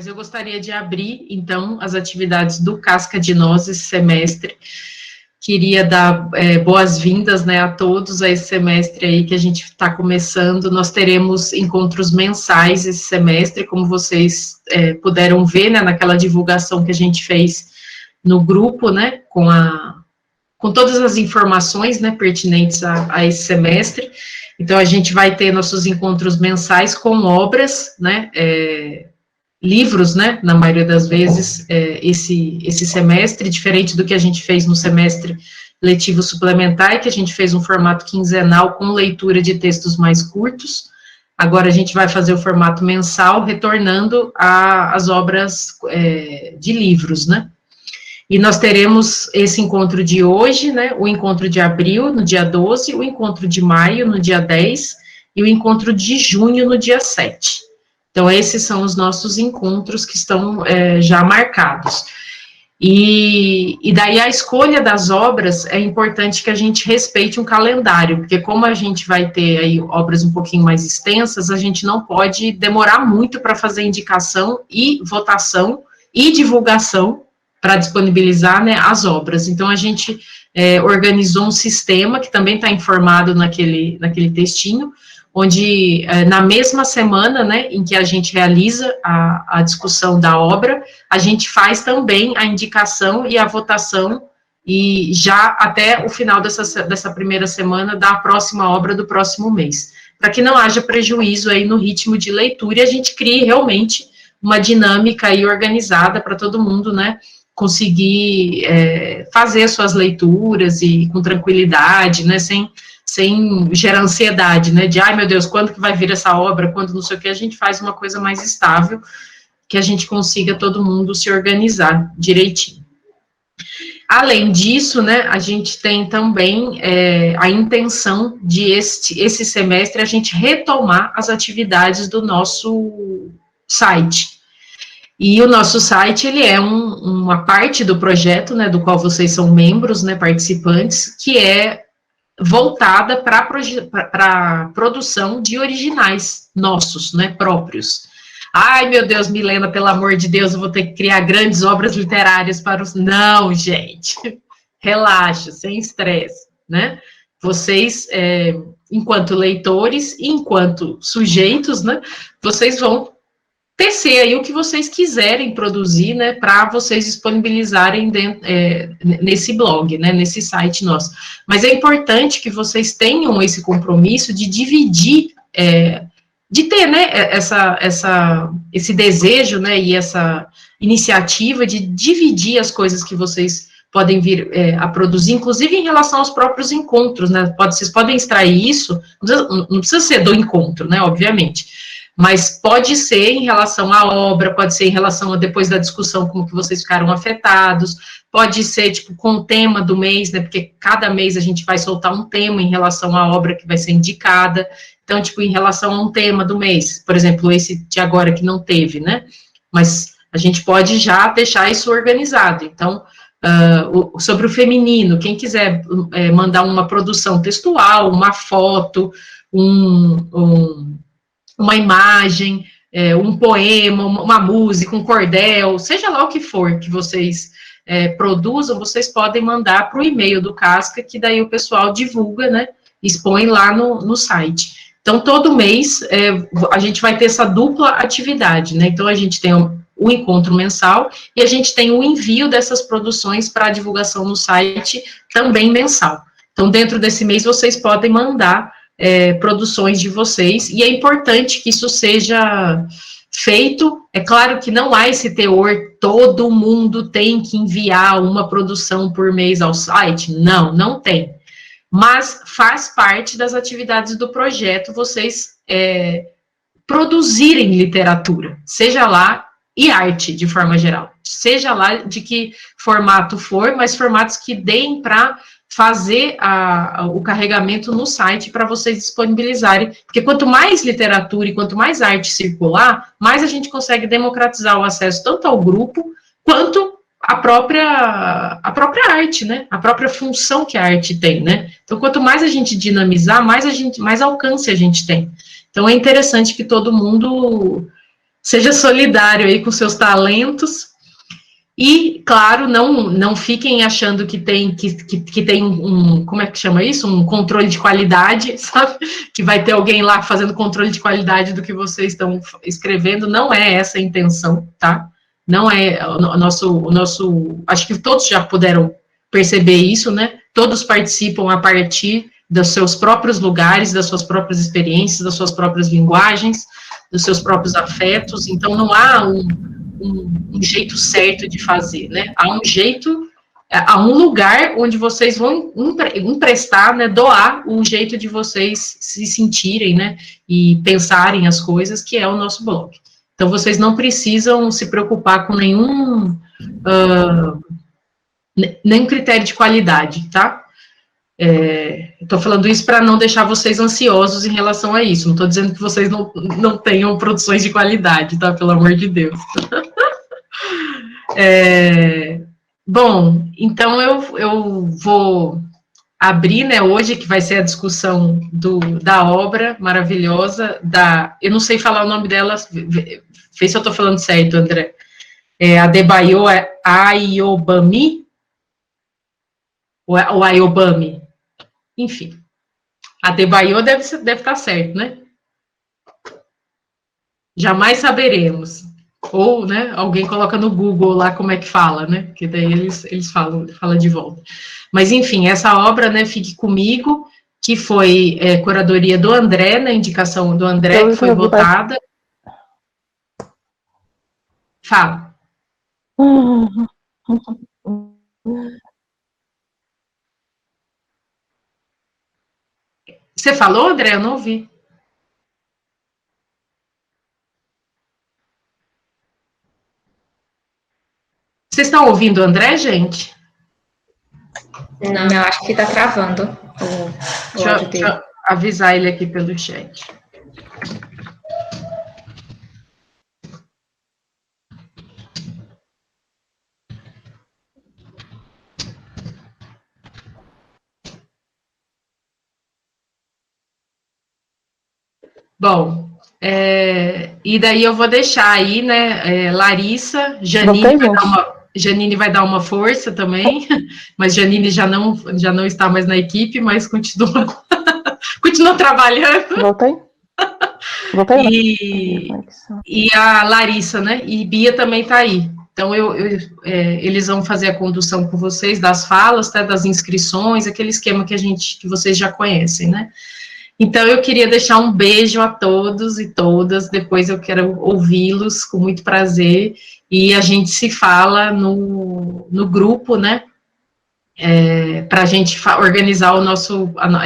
mas eu gostaria de abrir, então, as atividades do Casca de Nós esse semestre. Queria dar boas-vindas, né, a todos a esse semestre aí que a gente está começando. Nós teremos encontros mensais esse semestre, como vocês puderam ver, né, naquela divulgação que a gente fez no grupo, né, com todas as informações, né, pertinentes a esse semestre. Então, a gente vai ter nossos encontros mensais com obras, né, livros, né, na maioria das vezes, esse semestre, diferente do que a gente fez no semestre letivo suplementar, que a gente fez um formato quinzenal com leitura de textos mais curtos. Agora a gente vai fazer o formato mensal, retornando às obras de livros, né. E nós teremos esse encontro de hoje, né, o encontro de abril, no dia 12, o encontro de maio, no dia 10, e o encontro de junho, no dia 7. Então, esses são os nossos encontros que estão já marcados. E daí a escolha das obras é importante que a gente respeite um calendário, porque como a gente vai ter aí obras um pouquinho mais extensas, a gente não pode demorar muito para fazer indicação e votação e divulgação para disponibilizar, né, as obras. Então, a gente organizou um sistema que também está informado naquele textinho, onde na mesma semana, né, em que a gente realiza a discussão da obra, a gente faz também a indicação e a votação, e já até o final dessa primeira semana da próxima obra do próximo mês, para que não haja prejuízo aí no ritmo de leitura, e a gente crie realmente uma dinâmica aí organizada para todo mundo, né, conseguir fazer suas leituras e com tranquilidade, né, sem gerar ansiedade, né, de, ai meu Deus, quando que vai vir essa obra, quando não sei o que, a gente faz uma coisa mais estável, que a gente consiga todo mundo se organizar direitinho. Além disso, né, a gente tem também a intenção de esse semestre a gente retomar as atividades do nosso site. E o nosso site, ele é uma parte do projeto, né, do qual vocês são membros, né, participantes, que é voltada para a produção de originais nossos, né, próprios. Ai, meu Deus, Milena, pelo amor de Deus, eu vou ter que criar grandes obras literárias para os... Não, gente, relaxa, sem estresse, né? Vocês, enquanto leitores, enquanto sujeitos, né, vocês vão tecer aí o que vocês quiserem produzir, né, para vocês disponibilizarem nesse blog, né, nesse site nosso. Mas é importante que vocês tenham esse compromisso de dividir, de ter, né, esse desejo, né, e essa iniciativa de dividir as coisas que vocês podem vir a produzir, inclusive em relação aos próprios encontros, né, vocês podem extrair isso, não precisa ser do encontro, né, obviamente, mas pode ser em relação à obra, pode ser em relação a depois da discussão, como que vocês ficaram afetados, pode ser, tipo, com o tema do mês, né, porque cada mês a gente vai soltar um tema em relação à obra que vai ser indicada, então, tipo, em relação a um tema do mês, por exemplo, esse de agora que não teve, né, mas a gente pode já deixar isso organizado, então, sobre o feminino, quem quiser mandar uma produção textual, uma foto, uma imagem, um poema, uma música, um cordel, seja lá o que for que vocês produzam, vocês podem mandar para o e-mail do Casca, que daí o pessoal divulga, né, expõe lá no site. Então, todo mês, a gente vai ter essa dupla atividade, né, então a gente tem o encontro mensal e a gente tem o envio dessas produções para divulgação no site também mensal. Então, dentro desse mês, vocês podem mandar produções de vocês, e é importante que isso seja feito. É claro que não há esse teor, todo mundo tem que enviar uma produção por mês ao site, não tem, mas faz parte das atividades do projeto vocês produzirem literatura, seja lá, e arte de forma geral, seja lá de que formato for, mas formatos que deem para fazer o carregamento no site para vocês disponibilizarem, porque quanto mais literatura e quanto mais arte circular, mais a gente consegue democratizar o acesso tanto ao grupo, quanto a própria arte, né, a própria função que a arte tem, né, então quanto mais a gente dinamizar, mais alcance a gente tem, então é interessante que todo mundo seja solidário aí com seus talentos. E, claro, não fiquem achando que tem como é que chama isso? Um controle de qualidade, sabe? Que vai ter alguém lá fazendo controle de qualidade do que vocês estão escrevendo. Não é essa a intenção, tá? Não é o nosso. Acho que todos já puderam perceber isso, né? Todos participam a partir dos seus próprios lugares, das suas próprias experiências, das suas próprias linguagens, dos seus próprios afetos. Então, não há um jeito certo de fazer, né? Há um lugar onde vocês vão emprestar, né, doar um jeito de vocês se sentirem, né, e pensarem as coisas, que é o nosso blog. Então, vocês não precisam se preocupar com nenhum critério de qualidade, tá? Estou falando isso para não deixar vocês ansiosos em relação a isso. Não estou dizendo que vocês não tenham produções de qualidade, tá? Pelo amor de Deus. Bom, então eu vou abrir, né, hoje, que vai ser a discussão da obra maravilhosa, eu não sei falar o nome dela, vê se eu estou falando certo, André, Adebayo Ayobami, ou Ayobami, enfim, Adebayo deve estar certo, né? Jamais saberemos. Ou, né, alguém coloca no Google lá como é que fala, né, que daí eles falam de volta. Mas, enfim, essa obra, né, Fique Comigo, que foi curadoria do André, na indicação do André, que foi votada. Fala. Você falou, André? Eu não ouvi. Vocês estão ouvindo o André, gente? Não, acho que está travando o áudio dele. Deixa eu avisar ele aqui pelo chat. Bom, e daí eu vou deixar aí, né, Larissa, Janine vai dar uma força também, mas Janine já não está mais na equipe, mas continua trabalhando. Voltei. E a Larissa, né, e Bia também está aí. Então, eles vão fazer a condução com vocês das falas, tá, das inscrições, aquele esquema que vocês já conhecem, né. Então, eu queria deixar um beijo a todos e todas, depois eu quero ouvi-los com muito prazer, e a gente se fala no grupo, né, para a gente organizar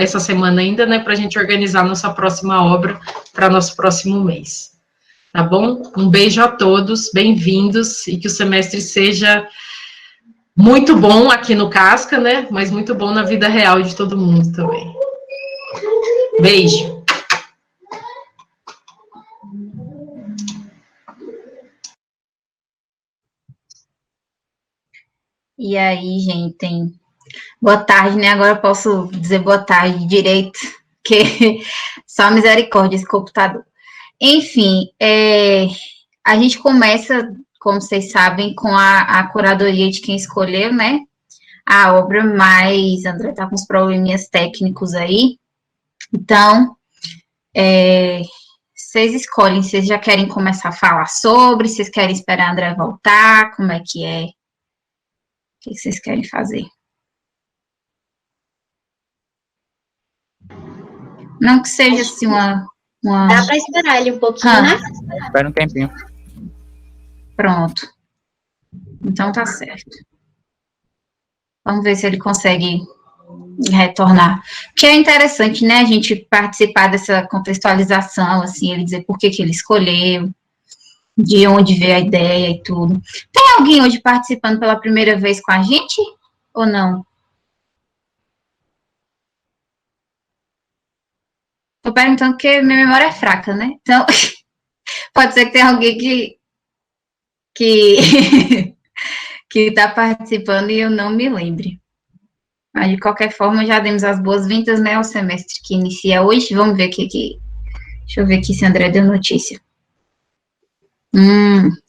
essa semana ainda, né, para a gente organizar a nossa próxima obra para nosso próximo mês, tá bom? Um beijo a todos, bem-vindos, e que o semestre seja muito bom aqui no Casca, né, mas muito bom na vida real de todo mundo também. Beijo. E aí, gente, boa tarde, né? Agora eu posso dizer boa tarde direito, que só misericórdia esse computador. Enfim, a gente começa, como vocês sabem, com a curadoria de quem escolheu, né? A obra, mas André tá com uns probleminhas técnicos aí. Então, vocês escolhem, vocês já querem começar a falar sobre, vocês querem esperar a André voltar, como é que é? O que vocês querem fazer? Não que seja assim uma... Dá para esperar ele um pouquinho, né? Espera um tempinho. Pronto. Então tá certo. Vamos ver se ele consegue retornar. Que é interessante, né, a gente participar dessa contextualização, assim, ele dizer por que ele escolheu, de onde veio a ideia e tudo. Tem alguém hoje participando pela primeira vez com a gente, ou não? Tô perguntando porque minha memória é fraca, né? Então, pode ser que tenha alguém que está participando e eu não me lembre. Mas, de qualquer forma, já demos as boas-vindas, né, ao semestre que inicia hoje. Vamos ver aqui. Deixa eu ver aqui se André deu notícia.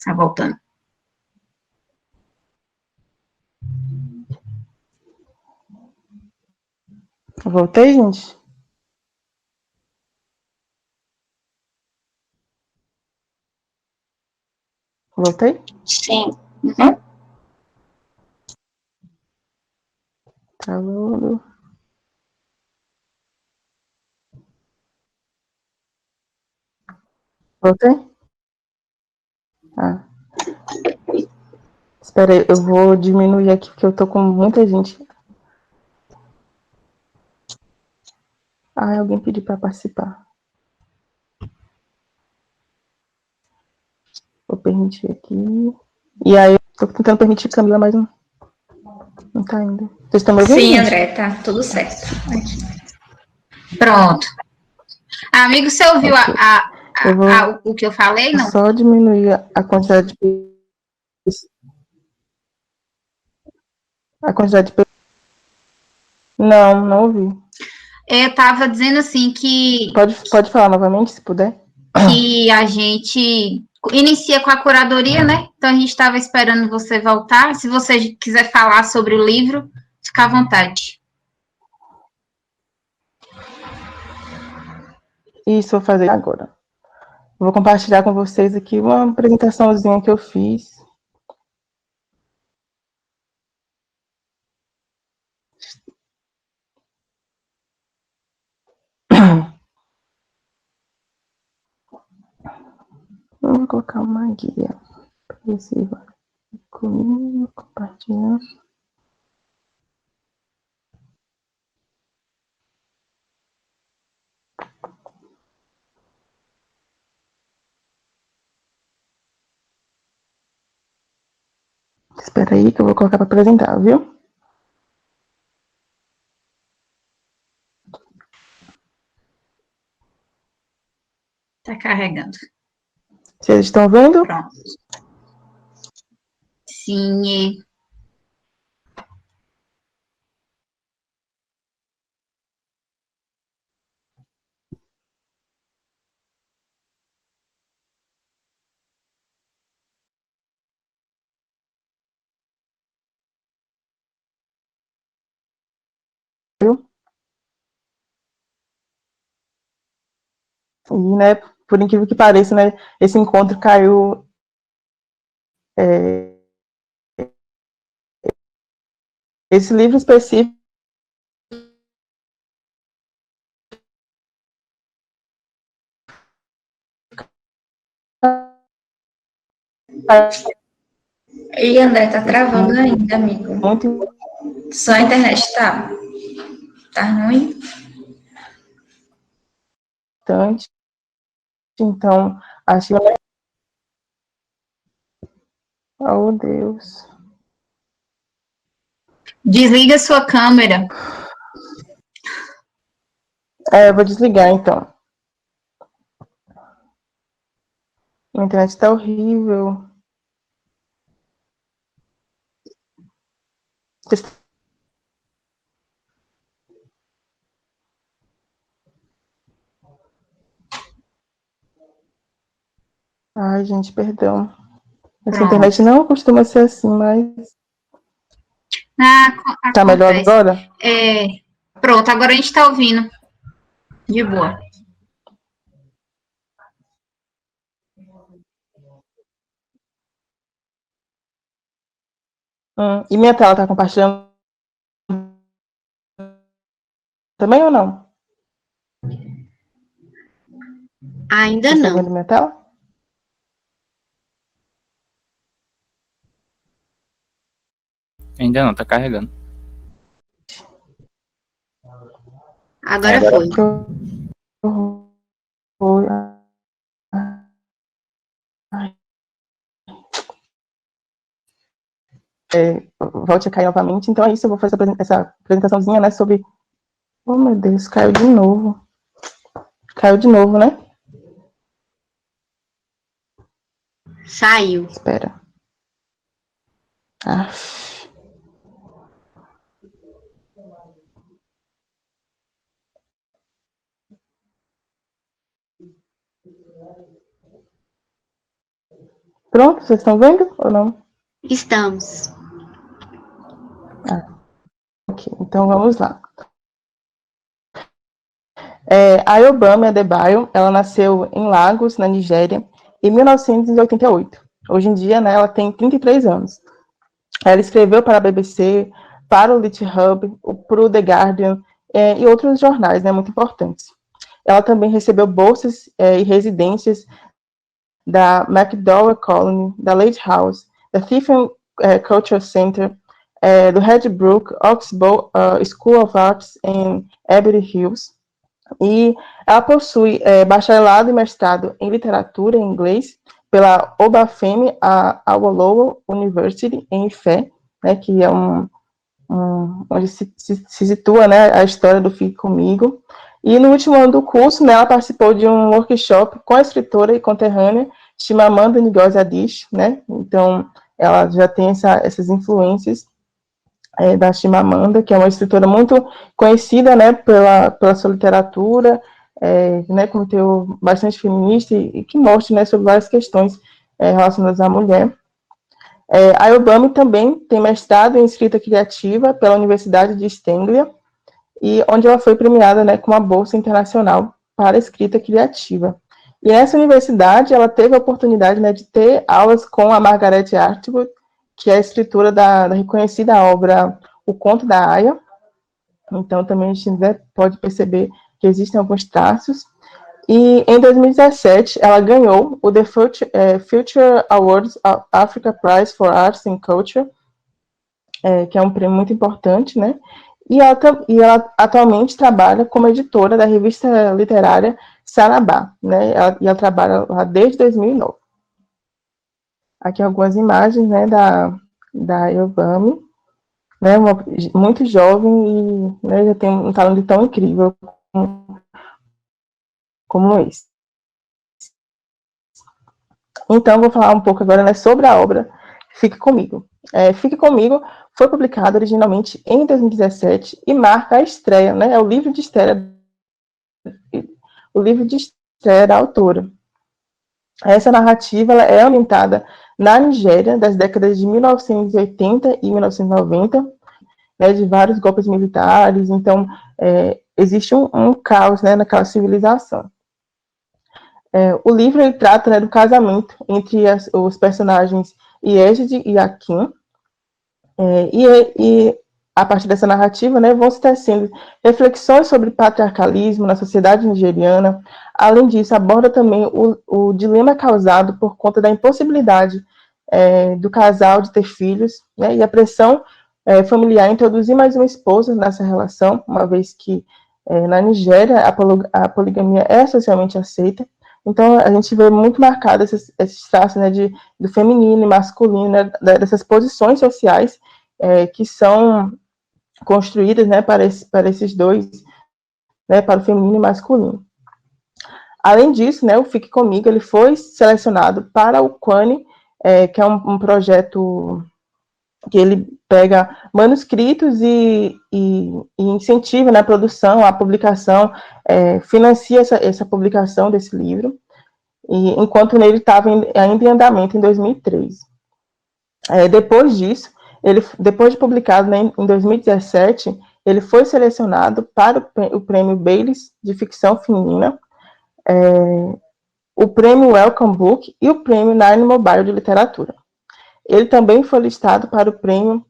Tá voltando. Voltei, gente? Voltei? Sim. Travando. Voltei? Ah. Espera aí, eu vou diminuir aqui, porque eu tô com muita gente. Ah, alguém pediu para participar. Vou permitir aqui. E aí, eu tô tentando permitir Camila, mas não tá indo. Vocês estão me ouvindo? Sim, gente? André, tá tudo certo. Pronto. Amigo, você ouviu Ok. Eu vou o que eu falei, não? só diminuir a quantidade de... A quantidade de... Não ouvi. Eu tava dizendo assim que Pode falar novamente, se puder? a gente inicia com a curadoria, né? Então a gente estava esperando você voltar. Se você quiser falar sobre o livro, fica à vontade. Isso, vou fazer agora. Vou compartilhar com vocês aqui uma apresentaçãozinha que eu fiz. Vou colocar uma guia progressiva comigo, compartilhar. Espera aí que eu vou colocar para apresentar, viu? Tá carregando. Vocês estão vendo? Pronto. Sim. E, né, por incrível que pareça, né, esse encontro caiu esse livro específico E André, tá travando ainda, amigo. muito Só a internet tá ruim. importante. Então, acho que... Oh, Deus. Desliga sua câmera. Eu vou desligar, então. A internet tá horrível. Ai, gente, perdão. Essa Pronto. internet não costuma ser assim, mas... Tá melhor Acontece. agora? Pronto, agora a gente tá ouvindo. De boa. E minha tela tá compartilhando também ou não? Ainda Vocês estão não. vendo minha tela? Ainda não, tá carregando. Agora foi. Volte a cair novamente. Então é isso, eu vou fazer essa apresentaçãozinha, né, sobre... Oh, meu Deus, caiu de novo. Caiu de novo, né? Saiu. Espera. Ah. Pronto, vocês estão vendo ou não? Estamos. Ok, então vamos lá. Ayobami Adebayo, ela nasceu em Lagos, na Nigéria, em 1988. Hoje em dia, né, ela tem 33 anos. Ela escreveu para a BBC, para o Lit Hub, para o The Guardian e outros jornais, né, muito importantes. Ela também recebeu bolsas e residências da McDowell Colony, da Lady House, da Tiffin Cultural Center, do Redbrook Oxbow School of Arts em Beverly Hills. E ela possui bacharelado e mestrado em literatura em inglês pela Obafemi Awolowo University, em Ifé, né, que é onde se situa, né, a história do Fique Comigo. E no último ano do curso, né, ela participou de um workshop com a escritora e conterrânea Chimamanda Ngozi Adichie, né, então ela já tem essas influências da Chimamanda, que é uma escritora muito conhecida, né, pela sua literatura, né, com conteúdo bastante feminista e que mostra, né, sobre várias questões relacionadas à mulher. A Ayobami também tem mestrado em escrita criativa pela Universidade de East Anglia, e onde ela foi premiada, né, com uma bolsa internacional para escrita criativa. E nessa universidade, ela teve a oportunidade, né, de ter aulas com a Margaret Atwood, que é a escritora da reconhecida obra O Conto da Aya. Então, também a gente, né, pode perceber que existem alguns traços. E em 2017, ela ganhou o The Future Awards Africa Prize for Arts and Culture, que é um prêmio muito importante, né? E ela atualmente trabalha como editora da revista literária Sarabá, né? Ela trabalha lá desde 2009. Aqui algumas imagens, né, da Ayobami, né, muito jovem e, né, já tem um talento tão incrível como esse. Então, vou falar um pouco agora, né, sobre a obra Fique Comigo. Fique Comigo foi publicado originalmente em 2017 e marca a estreia, né, é o livro de estreia da autora. Essa narrativa ela é ambientada na Nigéria, das décadas de 1980 e 1990, né, de vários golpes militares, então existe um caos, né, naquela civilização. O livro ele trata, né, do casamento entre os personagens Yejide e Akin, e a partir dessa narrativa, né, vão se tecendo reflexões sobre patriarcalismo na sociedade nigeriana. Além disso, aborda também o dilema causado por conta da impossibilidade do casal de ter filhos, né, e a pressão familiar em introduzir mais uma esposa nessa relação, uma vez que na Nigéria a poligamia é socialmente aceita. Então, a gente vê muito marcado esses traços, né, do feminino e masculino, né, dessas posições sociais que são construídas, né, para esses dois, né, para o feminino e masculino. Além disso, né, o Fique Comigo ele foi selecionado para o Quane, que é um projeto que ele pega manuscritos e incentiva, né, a produção, a publicação, financia essa publicação desse livro, e enquanto ele estava ainda em andamento em 2003. Depois disso, depois de publicado, né, em 2017, ele foi selecionado para o prêmio Baylis de ficção feminina, o prêmio Welcome Book e o prêmio Nine Mobile de literatura. Ele também foi listado para o prêmio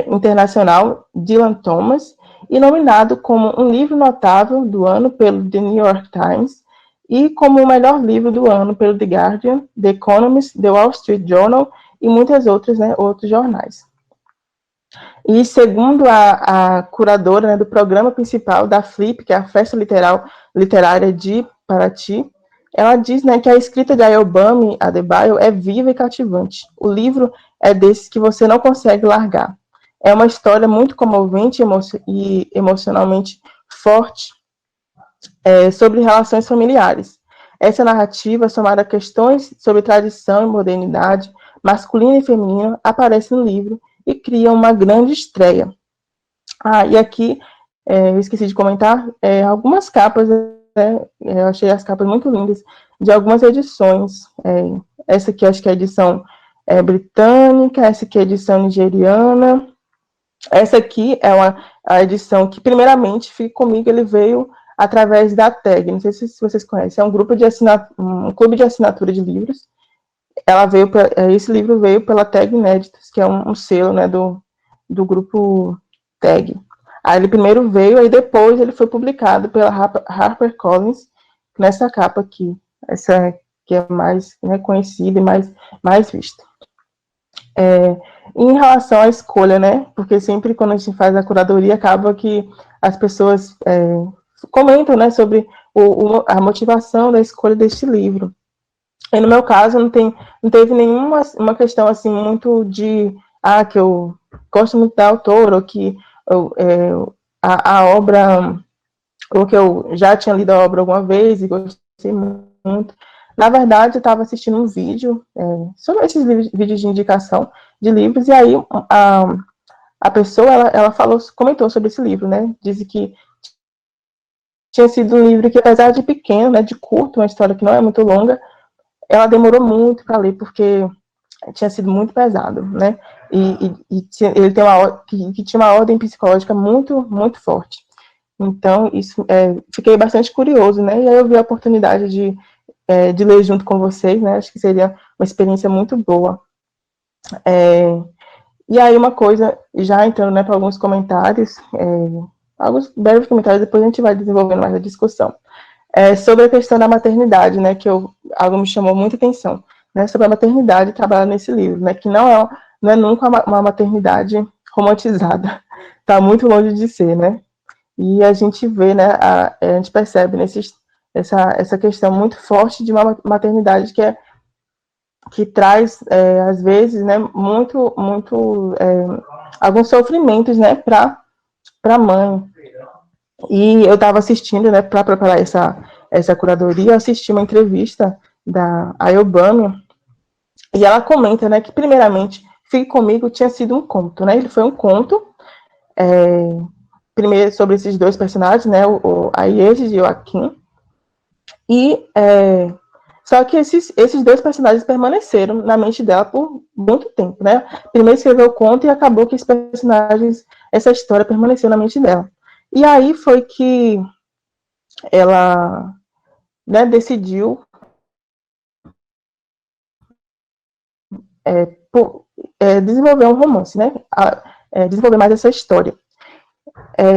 internacional Dylan Thomas e nominado como um livro notável do ano pelo The New York Times e como o melhor livro do ano pelo The Guardian, The Economist, The Wall Street Journal e muitas outras, né, outros jornais. E segundo a curadora, né, do programa principal da FLIP, que é a Festa Literária de Paraty, ela diz, né, que a escrita de Ayobami Adebayo é viva e cativante. O livro é desses que você não consegue largar. É uma história muito comovente e emocionalmente forte sobre relações familiares. Essa narrativa, somada a questões sobre tradição e modernidade, masculino e feminino, aparece no livro e cria uma grande estreia. E aqui, eu esqueci de comentar, algumas capas, né, eu achei as capas muito lindas, de algumas edições. Essa aqui acho que é a edição britânica, essa aqui é a edição nigeriana. Essa aqui é a edição que, primeiramente, Fique Comigo, ele veio através da TAG, não sei se vocês conhecem, é um grupo de um clube de assinatura de livros. Esse livro veio pela TAG Inéditos, que é um selo, né, do grupo TAG. Aí ele primeiro veio, aí depois ele foi publicado pela HarperCollins, nessa capa aqui, essa que é mais, né, conhecida e mais vista. Em relação à escolha, né, porque sempre quando a gente faz a curadoria, acaba que as pessoas comentam, né, sobre a motivação da escolha deste livro. E no meu caso, não teve nenhuma uma questão, assim, muito de, que eu gosto muito da autora, ou que a obra, ou que eu já tinha lido a obra alguma vez e gostei muito. Na verdade, eu estava assistindo um vídeo sobre esses vídeos de indicação de livros, e aí a pessoa, ela comentou sobre esse livro, né? Disse que tinha sido um livro que, apesar de pequeno, né, de curto, uma história que não é muito longa, ela demorou muito para ler, porque tinha sido muito pesado, né? E ele tinha uma ordem psicológica muito, muito forte. Então, isso, fiquei bastante curioso, né? E aí eu vi a oportunidade de ler junto com vocês, né? Acho que seria uma experiência muito boa. E aí uma coisa, já entrando, né, para alguns comentários, alguns breves comentários, depois a gente vai desenvolvendo mais a discussão. Sobre a questão da maternidade, né, que algo me chamou muita atenção, né, sobre a maternidade trabalhada nesse livro, né, que não é nunca uma maternidade romantizada, está muito longe de ser, né, e a gente vê, né, a gente percebe essa questão muito forte de uma maternidade que traz, às vezes, né, muito, alguns sofrimentos, né, para a mãe. E eu estava assistindo, né, para preparar essa curadoria, eu assisti uma entrevista da Ayobami, e ela comenta, né, que, primeiramente, Fique Comigo tinha sido um conto, né, ele foi um conto, primeiro sobre esses dois personagens, né, a Yeji e o Akin, e só que esses dois personagens permaneceram na mente dela por muito tempo, né? Primeiro escreveu o conto e acabou que essa história permaneceu na mente dela. E aí foi que ela, né, decidiu desenvolver um romance, né? Desenvolver mais essa história.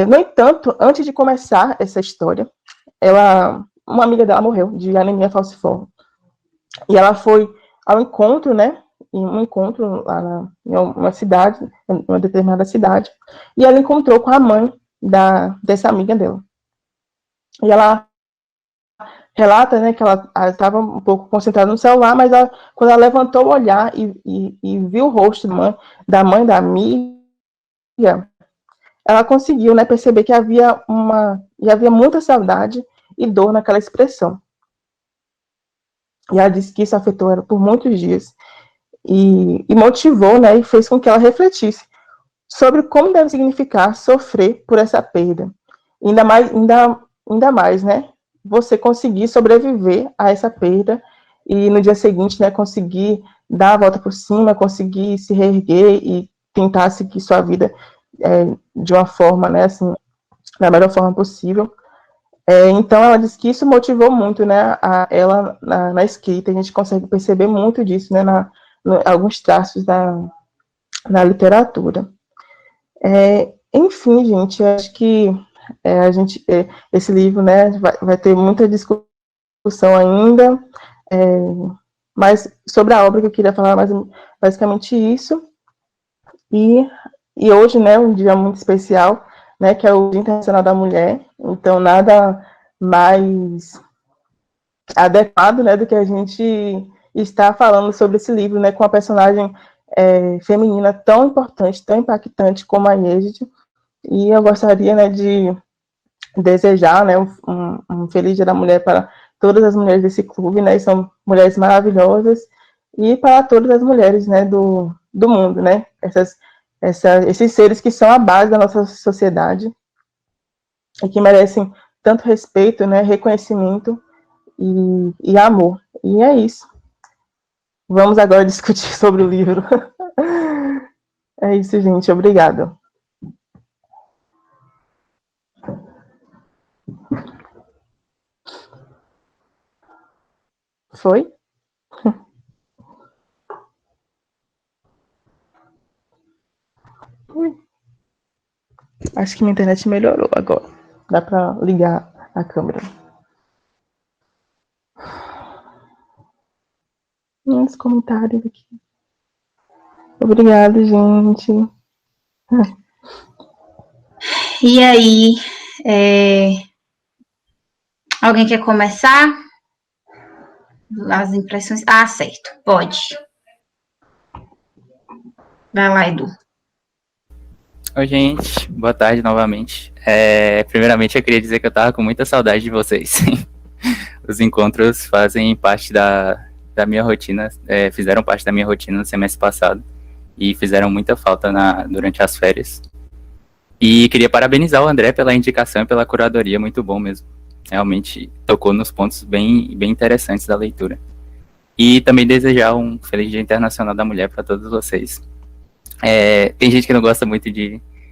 No entanto, antes de começar essa história, uma amiga dela morreu de anemia falciforme. E ela foi ao encontro, né? Em um encontro lá em uma cidade, em uma determinada cidade, e ela encontrou com a mãe dessa amiga dela. E ela relata, né, que ela estava um pouco concentrada no celular, mas quando ela levantou o olhar e viu o rosto da mãe da amiga, ela conseguiu, né, perceber que havia muita saudade e dor naquela expressão. E ela disse que isso afetou ela por muitos dias e motivou, né, e fez com que ela refletisse sobre como deve significar sofrer por essa perda. Ainda mais, né, você conseguir sobreviver a essa perda e no dia seguinte, né, conseguir dar a volta por cima, conseguir se reerguer e tentar seguir sua vida de uma forma, né, assim, da melhor forma possível. Então, ela disse que isso motivou muito, né, ela na escrita. A gente consegue perceber muito disso, né, alguns traços na literatura. Enfim, gente, acho que esse livro, né, vai ter muita discussão ainda, mas sobre a obra que eu queria falar, basicamente isso. E hoje, né, um dia muito especial, né, que é o Dia Internacional da Mulher, então nada mais adequado, né, do que a gente estar falando sobre esse livro, né, com a personagem feminina tão importante, tão impactante como a Yeji. E eu gostaria, né, de desejar, né, um feliz Dia da Mulher para todas as mulheres desse clube, né, são mulheres maravilhosas, e para todas as mulheres, né, do mundo, né, esses seres que são a base da nossa sociedade e que merecem tanto respeito, né, reconhecimento e amor. E é isso. Vamos agora discutir sobre o livro. É isso, gente. Obrigada. Foi? Acho que minha internet melhorou agora. Dá para ligar a câmera. Uns comentários aqui. Obrigada, gente. E aí, alguém quer começar? As impressões. Ah, certo, pode. Vai lá, Edu. Oi, gente. Boa tarde novamente. Primeiramente, eu queria dizer que eu tava com muita saudade de vocês. Os encontros fazem parte da minha rotina, fizeram parte da minha rotina no semestre passado e fizeram muita falta durante as férias. E queria parabenizar o André pela indicação e pela curadoria, muito bom mesmo. Realmente tocou nos pontos bem interessantes da leitura. E também desejar um Feliz Dia Internacional da Mulher para todos vocês. Tem gente que não gosta muito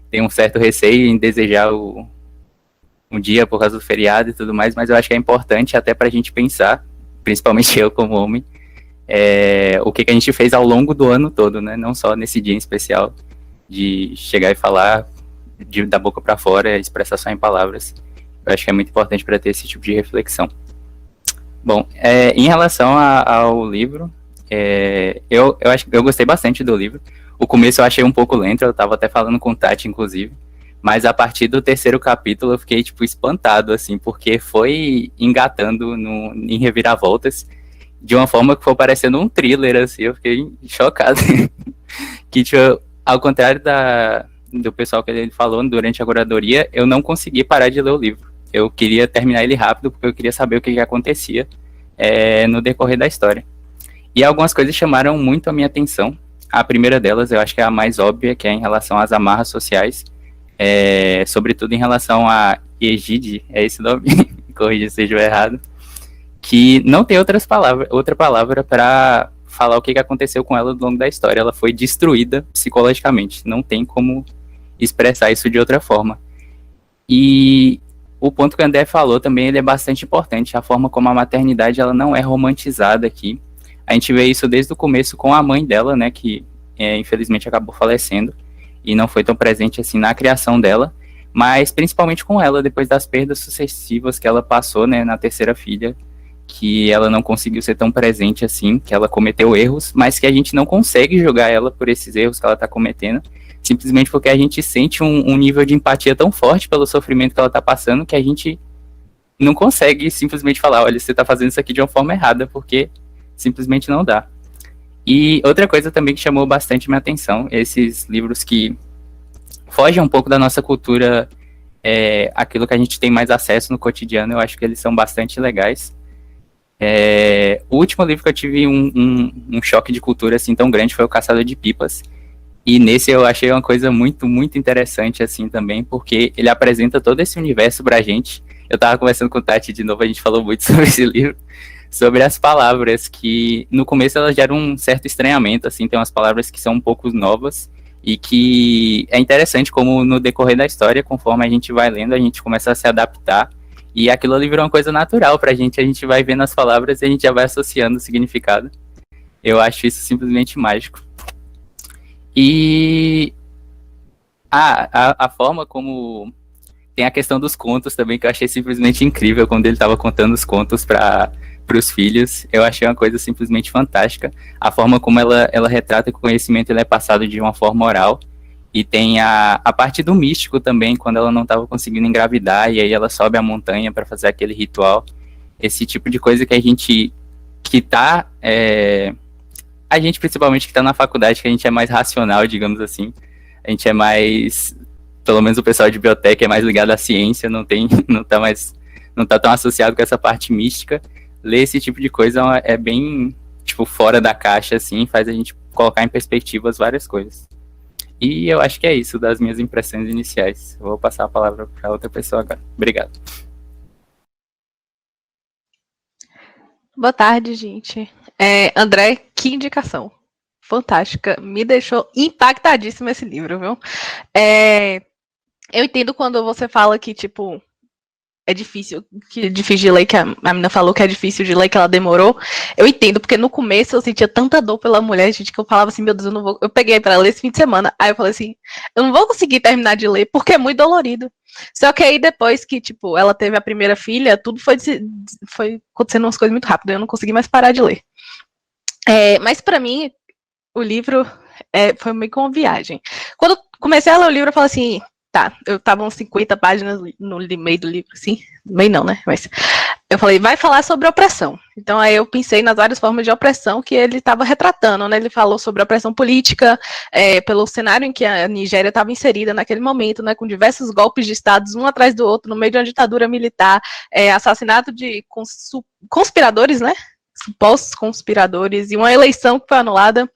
tem um certo receio em desejar um dia por causa do feriado e tudo mais, mas eu acho que é importante até para a gente pensar, principalmente eu como homem, o que a gente fez ao longo do ano todo, né? Não só nesse dia em especial, de chegar e falar da boca para fora, expressar só em palavras. Eu acho que é muito importante para ter esse tipo de reflexão. Bom, em relação ao livro, eu gostei bastante do livro. O começo eu achei um pouco lento, eu estava até falando com o Tati, inclusive, mas a partir do terceiro capítulo eu fiquei, espantado, assim, porque foi engatando em reviravoltas, de uma forma que foi parecendo um thriller, assim, eu fiquei chocado. Que, ao contrário do pessoal que ele falou durante a curadoria, eu não consegui parar de ler o livro. Eu queria terminar ele rápido, porque eu queria saber o que acontecia no decorrer da história. E algumas coisas chamaram muito a minha atenção. A primeira delas, eu acho que é a mais óbvia, que é em relação às amarras sociais, sobretudo em relação a Egide, é esse nome? Corrija se estiver errado, que não tem outra palavra para falar o que aconteceu com ela ao longo da história. Ela foi destruída psicologicamente, não tem como expressar isso de outra forma. E o ponto que o André falou também, ele é bastante importante, a forma como a maternidade ela não é romantizada aqui. A gente vê isso desde o começo com a mãe dela, né, que infelizmente acabou falecendo e não foi tão presente assim na criação dela, mas principalmente com ela, depois das perdas sucessivas que ela passou, né, na terceira filha, que ela não conseguiu ser tão presente assim, que ela cometeu erros, mas que a gente não consegue julgar ela por esses erros que ela está cometendo, simplesmente porque a gente sente um nível de empatia tão forte pelo sofrimento que ela está passando, que a gente não consegue simplesmente falar, olha, você está fazendo isso aqui de uma forma errada, porque simplesmente não dá. E outra coisa também que chamou bastante minha atenção, esses livros que fogem um pouco da nossa cultura, aquilo que a gente tem mais acesso no cotidiano, eu acho que eles são bastante legais. O último livro que eu tive um choque de cultura assim tão grande foi O Caçador de Pipas, e nesse eu achei uma coisa muito, muito interessante assim também, porque ele apresenta todo esse universo pra gente. Eu tava conversando com o Tati de novo, a gente falou muito sobre esse livro, sobre as palavras, que no começo elas geram um certo estranhamento, assim, tem umas palavras que são um pouco novas, e que é interessante como no decorrer da história, conforme a gente vai lendo, a gente começa a se adaptar, e aquilo ali virou uma coisa natural pra gente, a gente vai vendo as palavras e a gente já vai associando o significado. Eu acho isso simplesmente mágico. E a forma como tem a questão dos contos também, que eu achei simplesmente incrível, quando ele estava contando os contos para os filhos, eu achei uma coisa simplesmente fantástica, a forma como ela retrata que o conhecimento ele é passado de uma forma oral, e tem a parte do místico também, quando ela não estava conseguindo engravidar, e aí ela sobe a montanha para fazer aquele ritual, esse tipo de coisa que a gente, a gente principalmente que está na faculdade, que a gente é mais racional, digamos assim, a gente é mais, pelo menos o pessoal de biotech é mais ligado à ciência, não tá tão associado com essa parte mística. Ler esse tipo de coisa é bem, fora da caixa, assim, faz a gente colocar em perspectivas várias coisas. E eu acho que é isso das minhas impressões iniciais. Eu vou passar a palavra para outra pessoa agora. Obrigado. Boa tarde, gente. André, que indicação. Fantástica. Me deixou impactadíssimo esse livro, viu? Eu entendo quando você fala que, tipo, é difícil de ler, que a menina falou que é difícil de ler, que ela demorou. Eu entendo, porque no começo eu sentia tanta dor pela mulher, gente, que eu falava assim, meu Deus, eu não vou. Eu peguei pra ler esse fim de semana. Aí eu falei assim, eu não vou conseguir terminar de ler, porque é muito dolorido. Só que aí depois que, tipo, ela teve a primeira filha, tudo foi acontecendo umas coisas muito rápido, eu não consegui mais parar de ler. Mas pra mim, o livro foi meio que uma viagem. Quando eu comecei a ler o livro, eu falei assim, tá, eu tava uns 50 páginas no meio do livro, assim, meio não, né, mas eu falei, vai falar sobre opressão. Então aí eu pensei nas várias formas de opressão que ele estava retratando, né, ele falou sobre opressão política, pelo cenário em que a Nigéria estava inserida naquele momento, né, com diversos golpes de estados, um atrás do outro, no meio de uma ditadura militar, assassinato de conspiradores, né, supostos conspiradores, e uma eleição que foi anulada.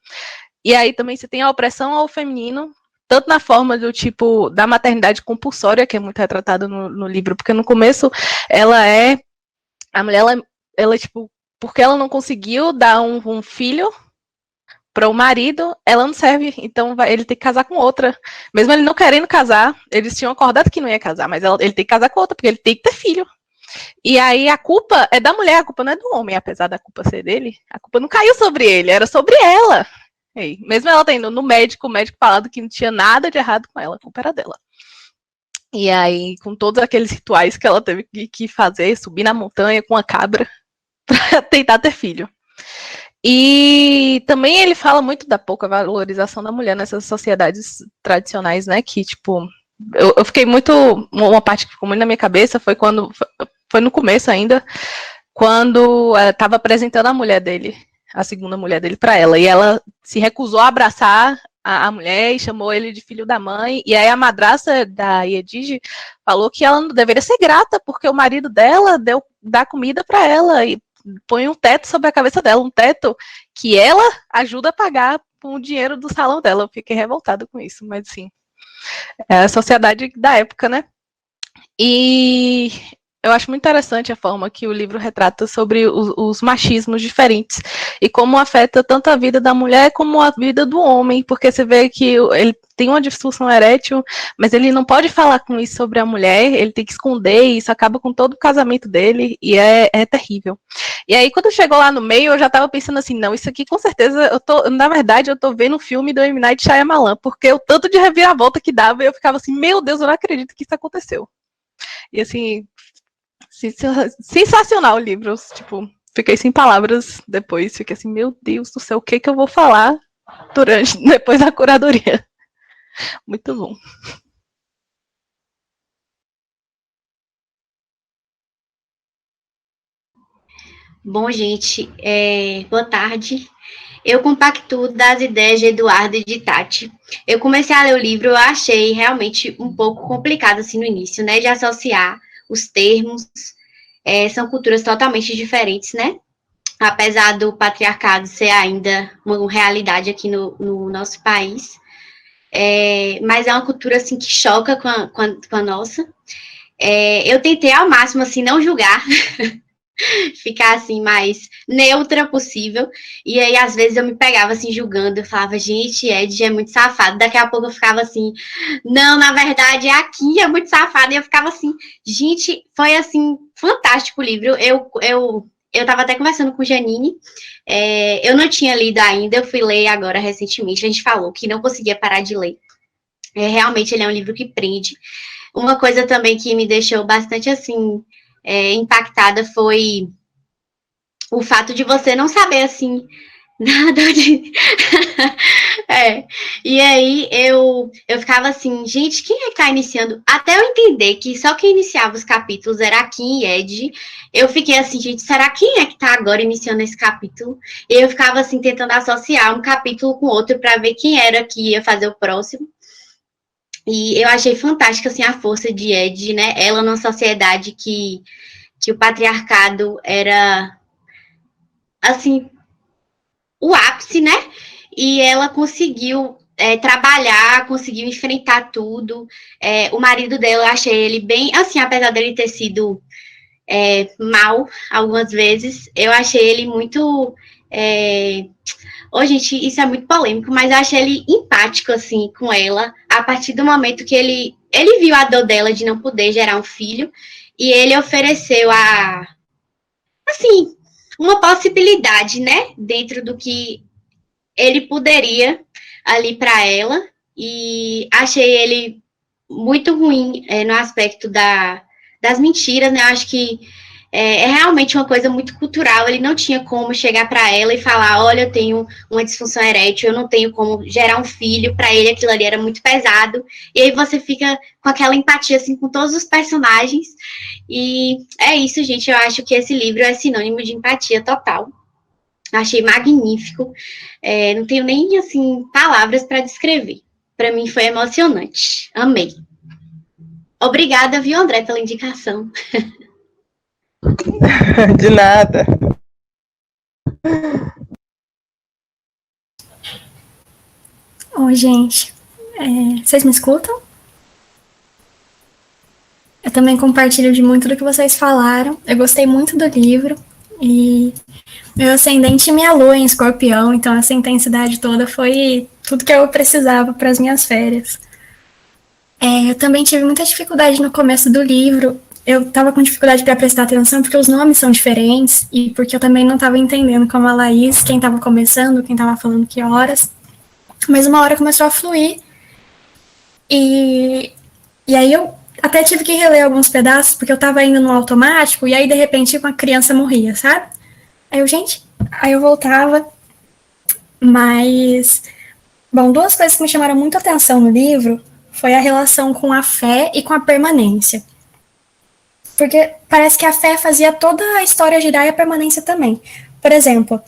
E aí também você tem a opressão ao feminino, tanto na forma do tipo da maternidade compulsória, que é muito retratada no livro, porque no começo a mulher, ela tipo, porque ela não conseguiu dar um filho para o marido, ela não serve, então ele tem que casar com outra. Mesmo ele não querendo casar, eles tinham acordado que não ia casar, mas ele tem que casar com outra, porque ele tem que ter filho. E aí a culpa é da mulher, a culpa não é do homem, apesar da culpa ser dele, a culpa não caiu sobre ele, era sobre ela. Ei, mesmo ela tendo no médico, o médico falando que não tinha nada de errado com ela, a culpa era dela. E aí, com todos aqueles rituais que ela teve que fazer, subir na montanha com a cabra para tentar ter filho. E também ele fala muito da pouca valorização da mulher nessas sociedades tradicionais, né? Que, tipo, eu fiquei muito. Uma parte que ficou muito na minha cabeça foi quando. Foi no começo ainda, quando estava apresentando a mulher dele, a segunda mulher dele, para ela. E ela se recusou a abraçar a mulher e chamou ele de filho da mãe. E aí a madrasta da Yedige falou que ela não deveria ser grata, porque o marido dela dá comida para ela e põe um teto sobre a cabeça dela, um teto que ela ajuda a pagar com o dinheiro do salão dela. Eu fiquei revoltada com isso, mas assim, é a sociedade da época, né? E eu acho muito interessante a forma que o livro retrata sobre os machismos diferentes e como afeta tanto a vida da mulher como a vida do homem, porque você vê que ele tem uma disfunção erétil, mas ele não pode falar com isso sobre a mulher, ele tem que esconder, e isso acaba com todo o casamento dele, e é terrível. E aí, quando chegou lá no meio, eu já estava pensando assim, não, isso aqui com certeza, na verdade, eu tô vendo um filme do M. Night Shyamalan, porque o tanto de reviravolta que dava, eu ficava assim, meu Deus, eu não acredito que isso aconteceu. E assim, sensacional o livro, tipo, fiquei sem palavras depois, fiquei assim, meu Deus do céu, o que eu vou falar depois da curadoria? Muito bom. Bom, gente, boa tarde. Eu compactuo das ideias de Eduardo e de Tati. Eu comecei a ler o livro, eu achei realmente um pouco complicado, assim, no início, né, de associar os termos, são culturas totalmente diferentes, né, apesar do patriarcado ser ainda uma realidade aqui no nosso país, mas é uma cultura, assim, que choca com a nossa. Eu tentei ao máximo, assim, não julgar, ficar assim mais neutra possível, e aí às vezes eu me pegava assim julgando, eu falava, gente, Ed é muito safado, daqui a pouco eu ficava assim, não, na verdade é aqui, é muito safado, e eu ficava assim, gente, foi assim, fantástico o livro, eu tava até conversando com Janine, eu não tinha lido ainda, eu fui ler agora recentemente, a gente falou que não conseguia parar de ler, realmente ele é um livro que prende. Uma coisa também que me deixou bastante assim, impactada foi o fato de você não saber, assim, nada de... E aí eu ficava assim, gente, quem é que tá iniciando? Até eu entender que só quem iniciava os capítulos era a Kim e Ed, eu fiquei assim, gente, será quem é que tá agora iniciando esse capítulo? E eu ficava assim, tentando associar um capítulo com outro para ver quem era que ia fazer o próximo. E eu achei fantástica, assim, a força de Ed, né? Ela numa sociedade que o patriarcado era, assim, o ápice, né? E ela conseguiu trabalhar, conseguiu enfrentar tudo. O marido dela, eu achei ele bem, assim, apesar dele ter sido mal algumas vezes. Eu achei ele muito... gente, isso é muito polêmico, mas eu achei ele empático, assim, com ela, a partir do momento que ele viu a dor dela de não poder gerar um filho, e ele ofereceu assim, uma possibilidade, né, dentro do que ele poderia ali para ela, e achei ele muito ruim no aspecto das mentiras, né, eu acho que é realmente uma coisa muito cultural, ele não tinha como chegar para ela e falar, olha, eu tenho uma disfunção erétil, eu não tenho como gerar um filho, para ele aquilo ali era muito pesado, e aí você fica com aquela empatia, assim, com todos os personagens, e é isso, gente, eu acho que esse livro é sinônimo de empatia total, achei magnífico, não tenho nem, assim, palavras para descrever, para mim foi emocionante, amei. Obrigada, viu, André, pela indicação. De nada. Oi, gente. Vocês me escutam? Eu também compartilho de muito do que vocês falaram. Eu gostei muito do livro. E meu ascendente e minha lua em Escorpião, então essa intensidade toda foi tudo que eu precisava para as minhas férias. Eu também tive muita dificuldade no começo do livro. Eu estava com dificuldade para prestar atenção porque os nomes são diferentes e porque eu também não estava entendendo como a Laís, quem estava começando, quem estava falando que horas. Mas uma hora começou a fluir e aí eu até tive que reler alguns pedaços porque eu estava indo no automático e aí de repente uma criança morria, sabe? Aí eu voltava, mas... Bom, duas coisas que me chamaram muito a atenção no livro foi a relação com a fé e com a permanência. Porque parece que a fé fazia toda a história girar e a permanência também. Por exemplo,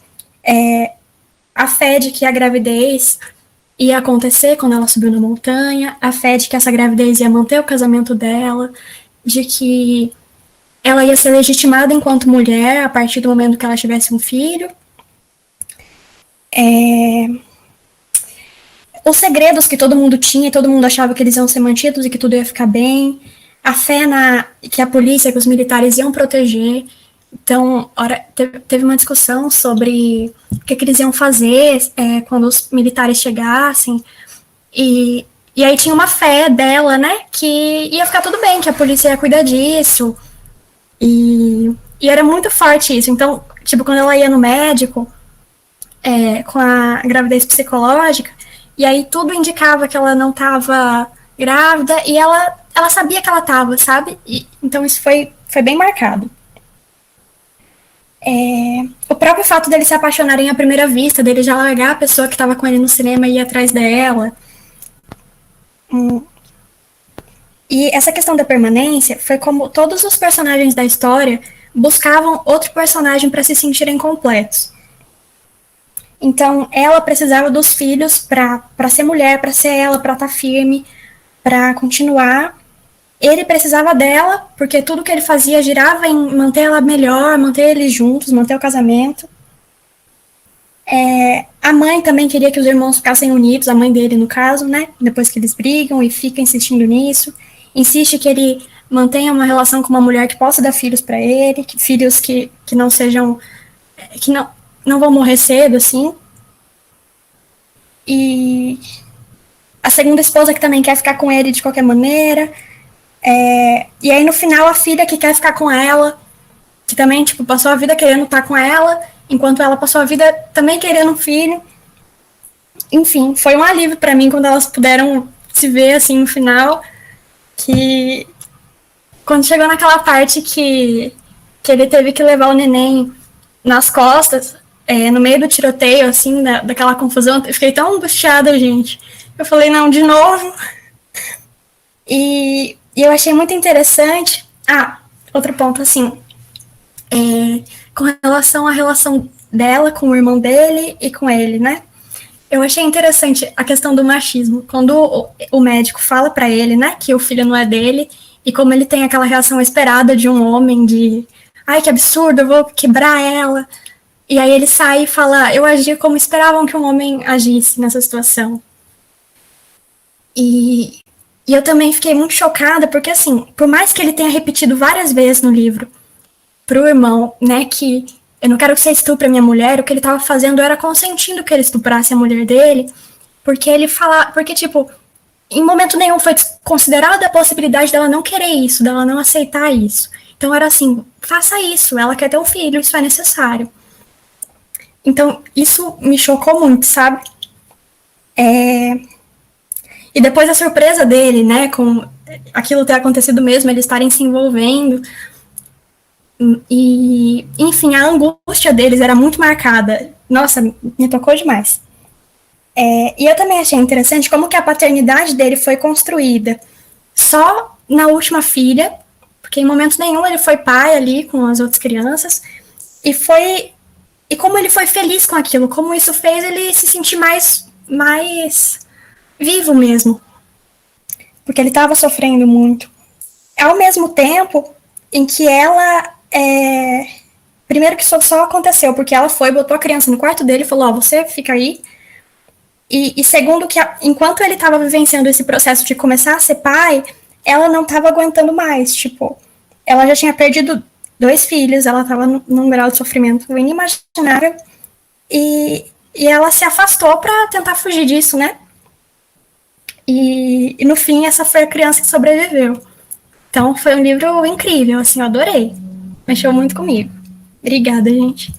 a fé de que a gravidez ia acontecer quando ela subiu na montanha, a fé de que essa gravidez ia manter o casamento dela, de que ela ia ser legitimada enquanto mulher a partir do momento que ela tivesse um filho. Os segredos que todo mundo tinha e todo mundo achava que eles iam ser mantidos e que tudo ia ficar bem. A fé que a polícia, que os militares iam proteger. Então, teve uma discussão sobre o que eles iam fazer quando os militares chegassem. E aí tinha uma fé dela, né, que ia ficar tudo bem, que a polícia ia cuidar disso. E era muito forte isso. Então, tipo, quando ela ia no médico, com a gravidez psicológica, e aí tudo indicava que ela não estava grávida, e ela sabia que ela estava, sabe? Então isso foi bem marcado. O próprio fato dele se apaixonarem à primeira vista, dele já largar a pessoa que estava com ele no cinema e ir atrás dela. E essa questão da permanência foi como todos os personagens da história buscavam outro personagem para se sentirem completos. Então, ela precisava dos filhos para ser mulher, para ser ela, para estar firme, para continuar. Ele precisava dela, porque tudo que ele fazia girava em manter ela melhor, manter eles juntos, manter o casamento. A mãe também queria que os irmãos ficassem unidos, a mãe dele, no caso, né? Depois que eles brigam e fica insistindo nisso. Insiste que ele mantenha uma relação com uma mulher que possa dar filhos para ele, filhos que não sejam... que não vão morrer cedo, assim. E a segunda esposa que também quer ficar com ele de qualquer maneira. E aí, no final, a filha que quer ficar com ela, que também, tipo, passou a vida querendo estar com ela, enquanto ela passou a vida também querendo um filho. Enfim, foi um alívio para mim quando elas puderam se ver, assim, no final, que quando chegou naquela parte que ele teve que levar o neném nas costas, no meio do tiroteio, assim, daquela confusão, eu fiquei tão angustiada, gente. Eu falei, não, de novo. E eu achei muito interessante. Outro ponto, assim, com relação à relação dela com o irmão dele e com ele, né? Eu achei interessante a questão do machismo. Quando o médico fala pra ele, né, que o filho não é dele, e como ele tem aquela reação esperada de um homem de, ai, que absurdo, eu vou quebrar ela. E aí ele sai e fala, eu agi como esperavam que um homem agisse nessa situação. E eu também fiquei muito chocada, porque assim, por mais que ele tenha repetido várias vezes no livro pro irmão, né, que eu não quero que você estupre a minha mulher, o que ele tava fazendo era consentindo que ele estuprasse a mulher dele, porque ele fala, porque, tipo, em momento nenhum foi considerada a possibilidade dela não querer isso, dela não aceitar isso. Então era assim, faça isso, ela quer ter um filho, isso é necessário. Então, isso me chocou muito, sabe? E depois a surpresa dele, né, com aquilo ter acontecido mesmo, eles estarem se envolvendo, e, enfim, a angústia deles era muito marcada. Nossa, me tocou demais. E eu também achei interessante como que a paternidade dele foi construída só na última filha, porque em momento nenhum ele foi pai ali com as outras crianças, e como ele foi feliz com aquilo, como isso fez ele se sentir mais vivo mesmo, porque ele estava sofrendo muito. Ao mesmo tempo em que ela, primeiro que isso só aconteceu porque ela foi, botou a criança no quarto dele e falou, você fica aí. E segundo que, enquanto ele estava vivenciando esse processo de começar a ser pai, ela não estava aguentando mais, tipo, ela já tinha perdido 2 filhos, ela estava num grau de sofrimento inimaginável, e ela se afastou para tentar fugir disso, né? E no fim, essa foi a criança que sobreviveu. Então, foi um livro incrível, assim, eu adorei. Mexeu muito comigo. Obrigada, gente.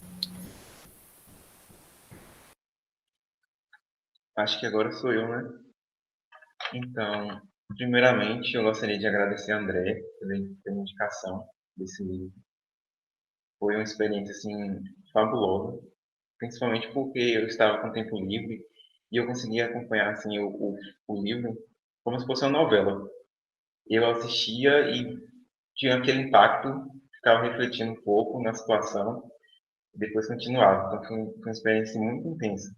Acho que agora sou eu, né? Então, primeiramente, eu gostaria de agradecer a André pela indicação desse livro. Foi uma experiência, assim, fabulosa, principalmente porque eu estava com tempo livre e eu conseguia acompanhar, assim, o livro como se fosse uma novela. Eu assistia e tinha aquele impacto, ficava refletindo um pouco na situação e depois continuava. Então, foi uma experiência muito intensa.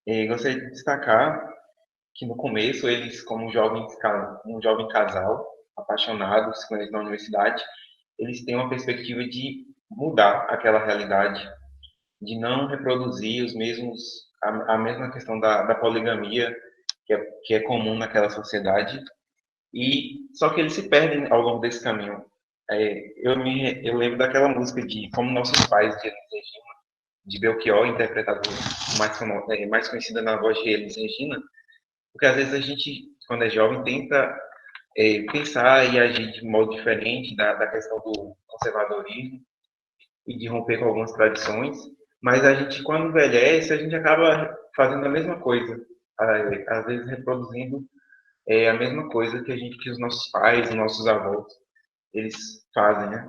E gostaria de destacar que no começo eles, como um jovem casal, apaixonados, se conhecem na universidade, eles têm uma perspectiva de mudar aquela realidade, de não reproduzir a mesma questão da poligamia que é comum naquela sociedade, e só que eles se perdem ao longo desse caminho. Eu lembro daquela música de Como Nossos Pais, de Belchior, interpretado mais conhecida na voz de Elis Regina, porque às vezes a gente, quando é jovem, tenta pensar e agir de modo diferente da questão do conservadorismo e de romper com algumas tradições, mas a gente, quando envelhece, a gente acaba fazendo a mesma coisa, às vezes reproduzindo a mesma coisa que os nossos pais, os nossos avós, eles fazem, né?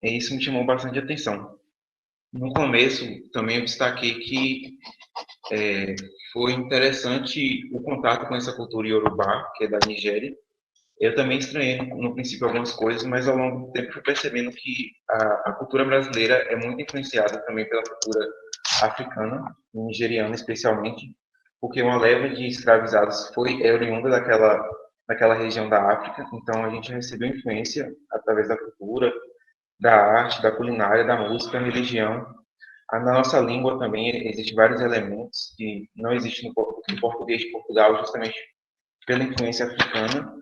E isso me chamou bastante atenção. No começo, também eu destaquei que foi interessante o contato com essa cultura iorubá, que é da Nigéria. Eu também estranhei no princípio algumas coisas, mas ao longo do tempo fui percebendo que a cultura brasileira é muito influenciada também pela cultura africana, nigeriana especialmente, porque uma leva de escravizados é oriunda daquela região da África, então a gente recebeu influência através da cultura, da arte, da culinária, da música, da religião. Na nossa língua também existem vários elementos que não existem no português de Portugal, justamente pela influência africana,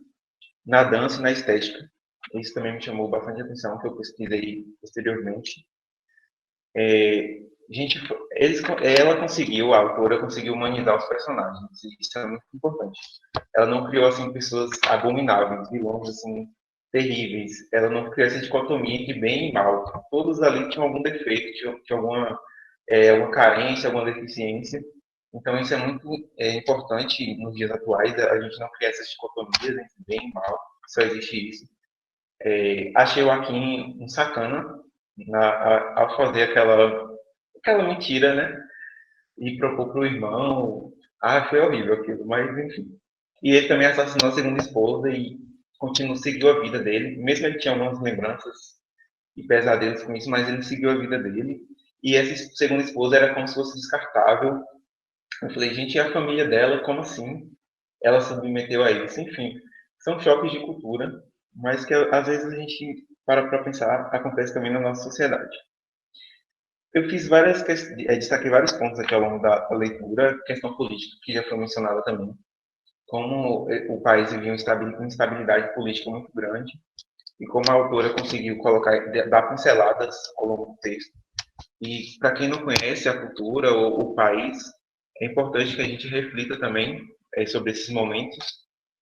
na dança e na estética. Isso também me chamou bastante atenção, que eu pesquisei posteriormente. A autora conseguiu humanizar os personagens, isso é muito importante. Ela não criou, assim, pessoas abomináveis, vilões, assim, terríveis. Ela não criou essa dicotomia de bem e mal. Todos ali tinham algum defeito, tinham alguma carência, alguma deficiência. Então, isso é muito importante nos dias atuais, a gente não criar essas dicotomias entre bem e mal, só existe isso. Achei o Akin um sacana ao fazer aquela mentira, né? E propor para o irmão. Foi horrível aquilo, mas enfim. E ele também assassinou a segunda esposa e seguiu a vida dele, mesmo ele tinha algumas lembranças e pesadelos com isso, mas ele seguiu a vida dele. E essa segunda esposa era como se fosse descartável. Eu falei, gente, e a família dela, como assim? Ela se submeteu a isso. Enfim, são choques de cultura, mas que às vezes a gente para pensar, acontece também na nossa sociedade. Eu fiz destaquei vários pontos aqui ao longo da leitura, questão política, que já foi mencionada também, como o país vivia uma instabilidade política muito grande, e como a autora conseguiu dar pinceladas ao longo do texto. E para quem não conhece a cultura ou o país, é importante que a gente reflita também sobre esses momentos,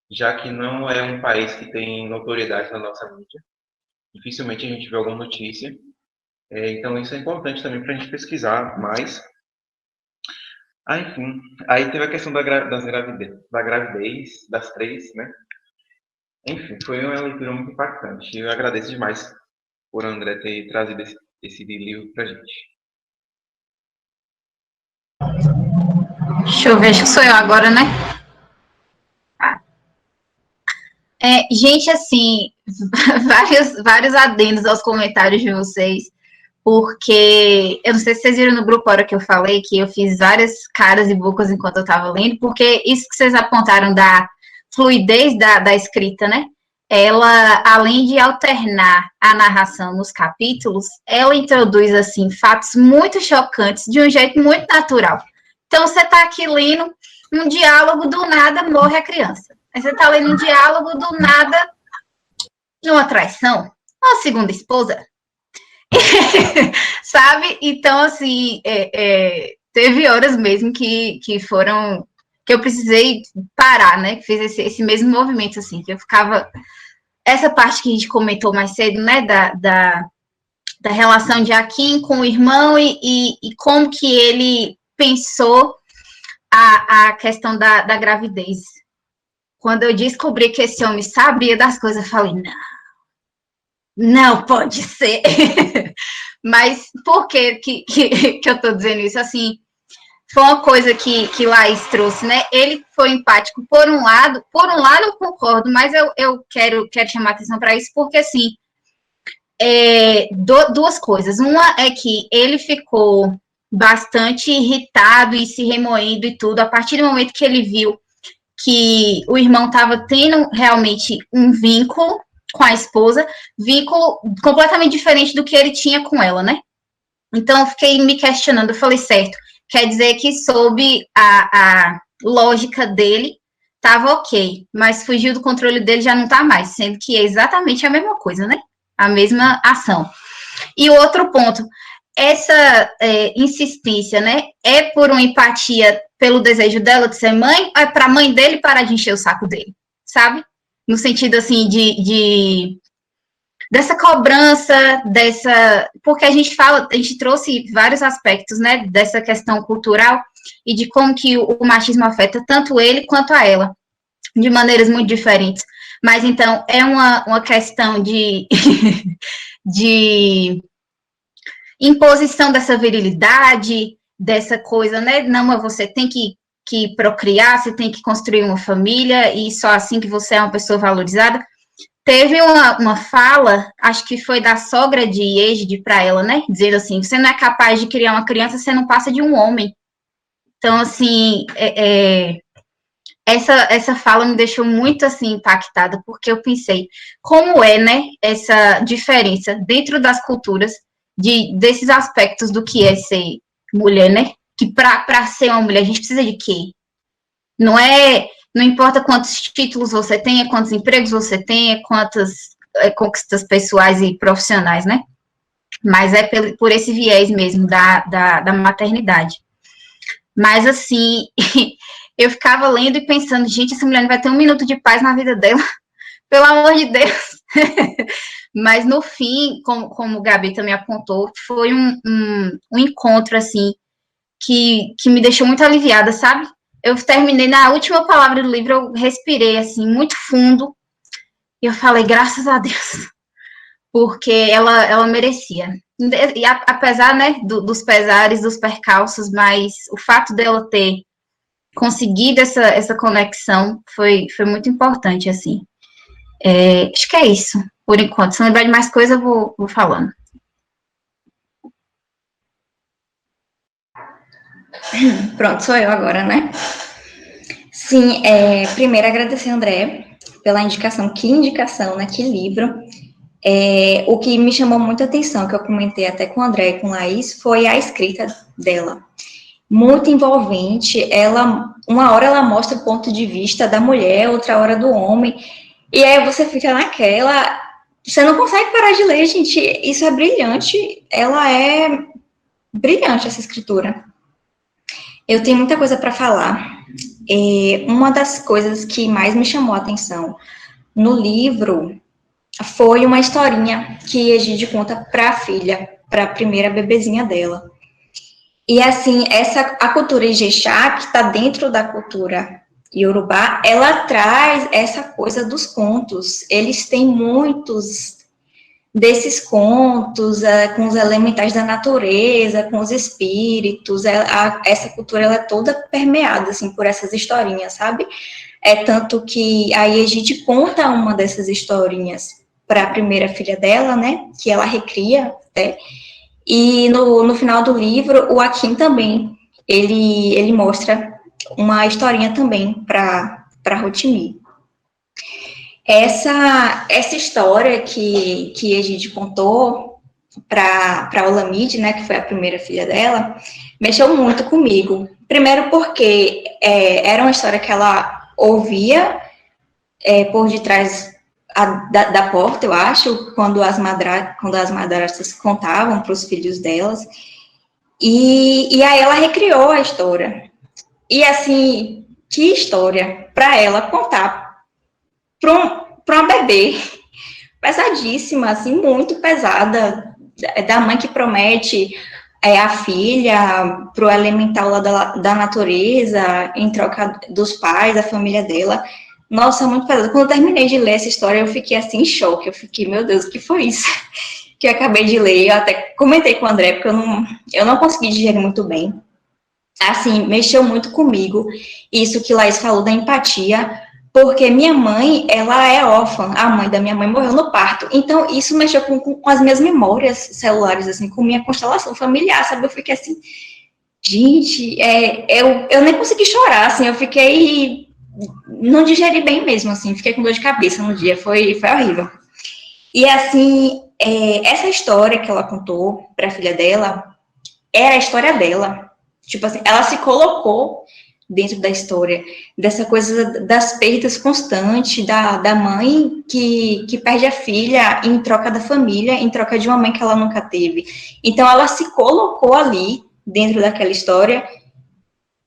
já que não é um país que tem notoriedade na nossa mídia. Dificilmente a gente vê alguma notícia. Então isso é importante também para a gente pesquisar mais. Enfim, aí teve a questão da gravidez, das 3, né? Enfim, foi uma leitura muito impactante. Eu agradeço demais por André ter trazido esse livro para a gente. Deixa eu ver, acho que sou eu agora, né? Gente, assim, vários adendos aos comentários de vocês, porque eu não sei se vocês viram no grupo a hora que eu falei que eu fiz várias caras e bocas enquanto eu estava lendo, porque isso que vocês apontaram da fluidez da escrita, né? Ela, além de alternar a narração nos capítulos, ela introduz, assim, fatos muito chocantes de um jeito muito natural. Então, você está aqui lendo um diálogo, do nada morre a criança. Aí você está lendo um diálogo, do nada, uma traição, uma segunda esposa. Sabe? Então, assim, teve horas mesmo que foram... que eu precisei parar, né? Que fiz esse mesmo movimento, assim, que eu ficava... Essa parte que a gente comentou mais cedo, né? Da relação de Akin com o irmão e como que ele pensou a questão da gravidez. Quando eu descobri que esse homem sabia das coisas, eu falei, não pode ser. Mas por que eu tô dizendo isso? Assim, foi uma coisa que Laís trouxe, né? Ele foi empático por um lado eu concordo, mas eu quero chamar atenção para isso, porque, assim, duas coisas. Uma é que ele ficou bastante irritado e se remoendo e tudo, a partir do momento que ele viu que o irmão estava tendo realmente um vínculo com a esposa, vínculo completamente diferente do que ele tinha com ela, né? Então, eu fiquei me questionando, eu falei, certo, quer dizer que sob a lógica dele, estava ok, mas fugiu do controle dele já não está mais, sendo que é exatamente a mesma coisa, né? A mesma ação. E o outro ponto, essa insistência, né, é por uma empatia pelo desejo dela de ser mãe, ou é para a mãe dele parar de encher o saco dele, sabe? No sentido, assim, dessa cobrança, porque a gente trouxe vários aspectos, né, dessa questão cultural e de como que o machismo afeta tanto ele quanto a ela, de maneiras muito diferentes. Mas, então, é uma questão de imposição dessa virilidade, dessa coisa, né? Não, mas você tem que procriar, você tem que construir uma família, e só assim que você é uma pessoa valorizada. Teve uma fala, acho que foi da sogra de Egide para ela, né? Dizendo assim, você não é capaz de criar uma criança, você não passa de um homem. Então, assim, essa fala me deixou muito, assim, impactada, porque eu pensei, como né, essa diferença dentro das culturas, desses aspectos do que é ser mulher, né? Que para ser uma mulher a gente precisa de quê? Não importa quantos títulos você tenha, quantos empregos você tenha, quantas conquistas pessoais e profissionais, né? Mas é por esse viés mesmo da maternidade. Mas, assim, eu ficava lendo e pensando, gente, essa mulher não vai ter um minuto de paz na vida dela, pelo amor de Deus. Mas, no fim, como o Gabi também apontou, foi um encontro, assim, que me deixou muito aliviada, sabe? Eu terminei, na última palavra do livro, eu respirei, assim, muito fundo, e eu falei, graças a Deus, porque ela merecia. E apesar, né, dos pesares, dos percalços, mas o fato dela ter conseguido essa conexão foi muito importante, assim. Acho que é isso, por enquanto. Se não lembrar de mais coisa, eu vou falando. Pronto, sou eu agora, né? Sim, primeiro agradecer, André, pela indicação. Que indicação, né? Que livro. O que me chamou muita atenção, que eu comentei até com o André e com a Laís, foi a escrita dela. Muito envolvente. Uma hora ela mostra o ponto de vista da mulher, outra hora do homem. E aí você fica naquela, você não consegue parar de ler, gente. Isso é brilhante. Ela é brilhante, essa escritura. Eu tenho muita coisa para falar. Uma das coisas que mais me chamou a atenção no livro foi uma historinha que Egide conta para a filha, para a primeira bebezinha dela. E, assim, a cultura Ijexá, que está dentro da cultura Yorubá, ela traz essa coisa dos contos. Eles têm muitos desses contos, com os elementais da natureza, com os espíritos. Essa cultura, ela é toda permeada, assim, por essas historinhas, sabe? Tanto que a Egide conta uma dessas historinhas para a primeira filha dela, né, que ela recria, né, e no final do livro, o Akin também, ele mostra uma historinha também para Rotimi. Essa história que Egide contou para Olamide, né, que foi a primeira filha dela, mexeu muito comigo. Primeiro porque era uma história que ela ouvia por detrás da porta, eu acho, quando as madrastas contavam para os filhos delas, e aí ela recriou a história. E, assim, que história para ela contar para uma bebê pesadíssima, assim, muito pesada, da mãe que promete a filha para o elemental lá da natureza, em troca dos pais, da família dela. Nossa, muito pesado. Quando eu terminei de ler essa história, eu fiquei, assim, em choque. Eu fiquei, meu Deus, o que foi isso que eu acabei de ler? Eu até comentei com o André, porque eu não consegui digerir muito bem. Assim, mexeu muito comigo. Isso que Laís falou da empatia, porque minha mãe, ela é órfã. A mãe da minha mãe morreu no parto. Então, isso mexeu com as minhas memórias celulares, assim, com minha constelação familiar, sabe? Eu fiquei assim, gente, eu nem consegui chorar, assim, eu fiquei... Não digeri bem mesmo, assim, fiquei com dor de cabeça no dia, foi horrível. E, assim, essa história que ela contou para a filha dela, era a história dela. Tipo assim, ela se colocou dentro da história, dessa coisa das perdas constantes, da mãe que perde a filha em troca da família, em troca de uma mãe que ela nunca teve. Então, ela se colocou ali, dentro daquela história,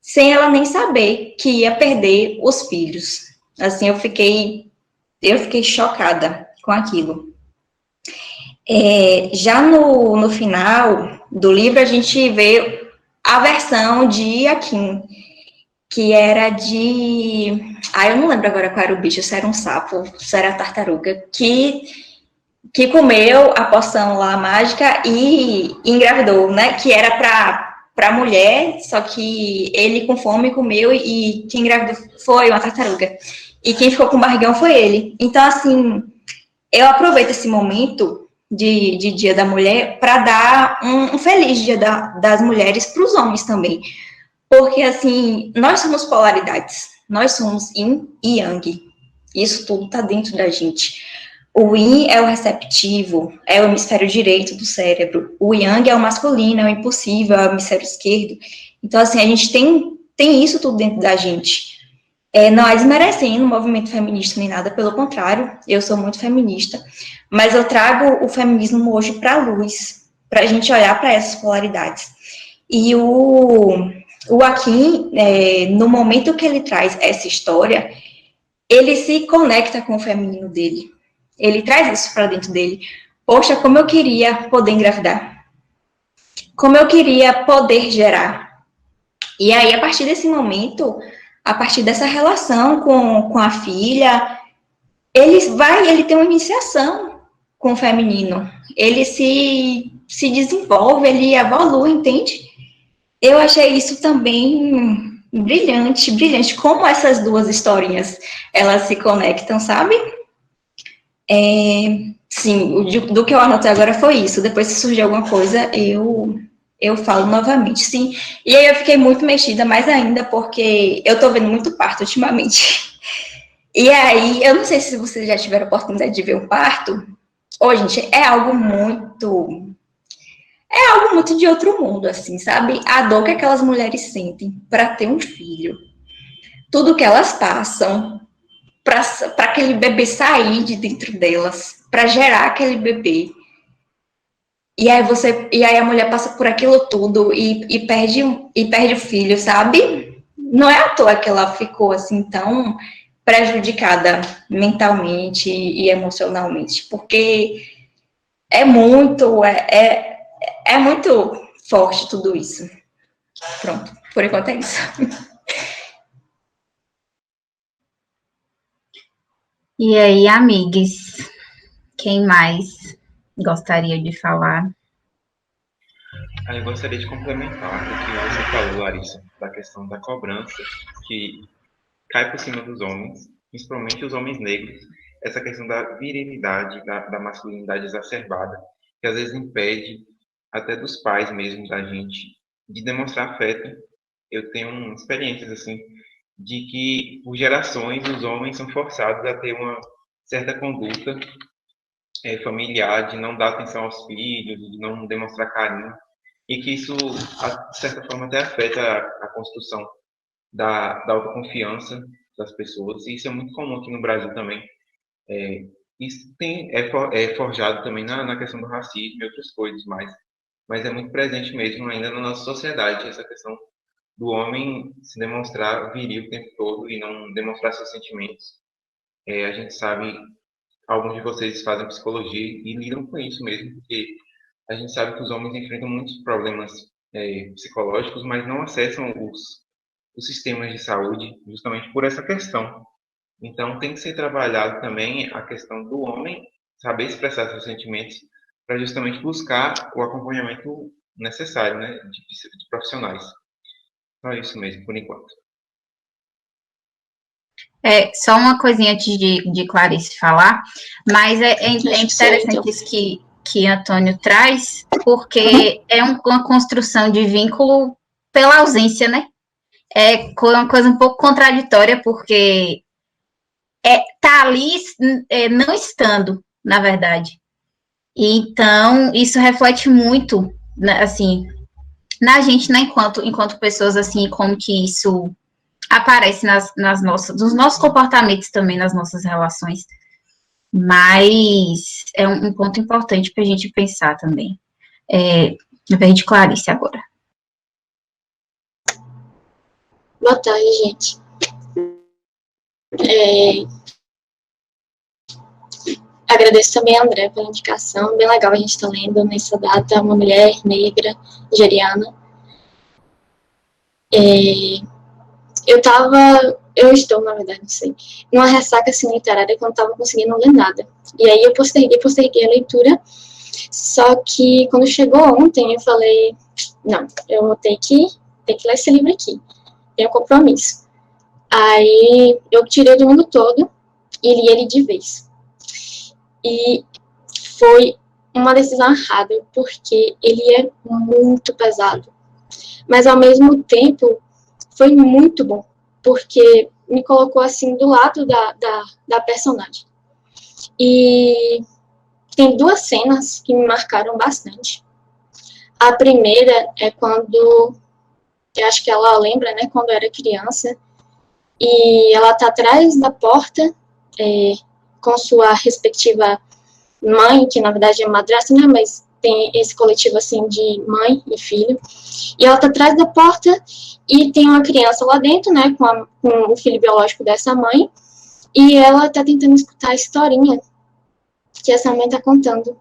sem ela nem saber que ia perder os filhos. Assim, eu fiquei chocada com aquilo. Já no final do livro, a gente vê a versão de Akin, que era de... eu não lembro agora qual era o bicho, se era um sapo, se era a tartaruga, que comeu a poção lá mágica e engravidou, né? Que era para mulher, só que ele com fome comeu e quem engravidou foi uma tartaruga. E quem ficou com o barrigão foi ele. Então, assim, eu aproveito esse momento de Dia da Mulher para dar um feliz Dia das Mulheres para os homens também. Porque, assim, nós somos polaridades. Nós somos yin e yang. Isso tudo está dentro da gente. O yin é o receptivo, é o hemisfério direito do cérebro. O yang é o masculino, é o impulsivo, é o hemisfério esquerdo. Então, assim, a gente tem isso tudo dentro da gente. Não é desmerecendo o movimento feminista nem nada, pelo contrário, eu sou muito feminista, mas eu trago o feminismo hoje para a luz, para a gente olhar para essas polaridades. E o Akin, no momento que ele traz essa história, ele se conecta com o feminino dele. Ele traz isso para dentro dele. Poxa, como eu queria poder engravidar. Como eu queria poder gerar. E aí, a partir desse momento, a partir dessa relação com a filha, ele tem uma iniciação com o feminino. Ele se desenvolve, ele evolui, entende? Eu achei isso também brilhante, brilhante. Como essas duas historinhas, elas se conectam, sabe? Sim, do que eu anotei agora foi isso. Depois, se surgir alguma coisa, eu falo novamente, sim. E aí eu fiquei muito mexida, mais ainda, porque eu tô vendo muito parto ultimamente. E aí, eu não sei se vocês já tiveram a oportunidade de ver um parto. Gente, é algo muito de outro mundo, assim, sabe? A dor que aquelas mulheres sentem para ter um filho. Tudo que elas passam para aquele bebê sair de dentro delas, para gerar aquele bebê. E aí a mulher passa por aquilo tudo e perde o filho, sabe? Não é à toa que ela ficou assim tão prejudicada mentalmente e emocionalmente, porque é muito forte tudo isso. Pronto, por enquanto é isso. E aí, amigues, quem mais gostaria de falar? Eu gostaria de complementar o que você falou, Larissa, da questão da cobrança, que cai por cima dos homens, principalmente os homens negros, essa questão da virilidade, da masculinidade exacerbada, que às vezes impede até dos pais mesmo da gente de demonstrar afeto. Eu tenho experiências assim de que por gerações os homens são forçados a ter uma certa conduta familiar, de não dar atenção aos filhos, de não demonstrar carinho, e que isso, de certa forma, até afeta a construção da autoconfiança das pessoas, e isso é muito comum aqui no Brasil também. Isso é forjado também na questão do racismo e outras coisas, mas é muito presente mesmo ainda na nossa sociedade, essa questão do homem se demonstrar viril o tempo todo e não demonstrar seus sentimentos. A gente sabe, alguns de vocês fazem psicologia e lidam com isso mesmo, porque a gente sabe que os homens enfrentam muitos problemas psicológicos, mas não acessam os sistemas de saúde justamente por essa questão. Então, tem que ser trabalhado também a questão do homem saber expressar seus sentimentos para justamente buscar o acompanhamento necessário, né, de profissionais. Então, é isso mesmo, por enquanto. Só uma coisinha antes de Clarice falar, mas é interessante isso que Antônio traz, porque é uma construção de vínculo pela ausência, né? É uma coisa um pouco contraditória, porque tá ali não estando, na verdade. Então, isso reflete muito, né, assim, na gente, né, enquanto pessoas, assim, como que isso aparece nos nossos comportamentos também, nas nossas relações. Mas é um ponto importante para a gente pensar também. Na vez de Clarice agora. Boa tarde, gente. Agradeço também a André pela indicação. Bem legal a gente estar lendo nessa data uma mulher negra, nigeriana. Eu estou, na verdade, não sei, numa ressaca assim, literária que eu não estava conseguindo ler nada. E aí eu posterguei a leitura, só que quando chegou ontem eu falei, não, eu vou ter que ler esse livro aqui, tenho um compromisso. Aí eu tirei do mundo todo e li ele de vez. E foi uma decisão errada, porque ele é muito pesado. Mas ao mesmo tempo foi muito bom, porque me colocou assim do lado da personagem. E tem duas cenas que me marcaram bastante. A primeira é quando, eu acho que ela lembra, né, quando era criança, e ela tá atrás da porta, com sua respectiva mãe, que na verdade é madrasta, né, mas tem esse coletivo assim de mãe e filho, e ela tá atrás da porta e tem uma criança lá dentro, né, com o filho biológico dessa mãe, e ela tá tentando escutar a historinha que essa mãe tá contando.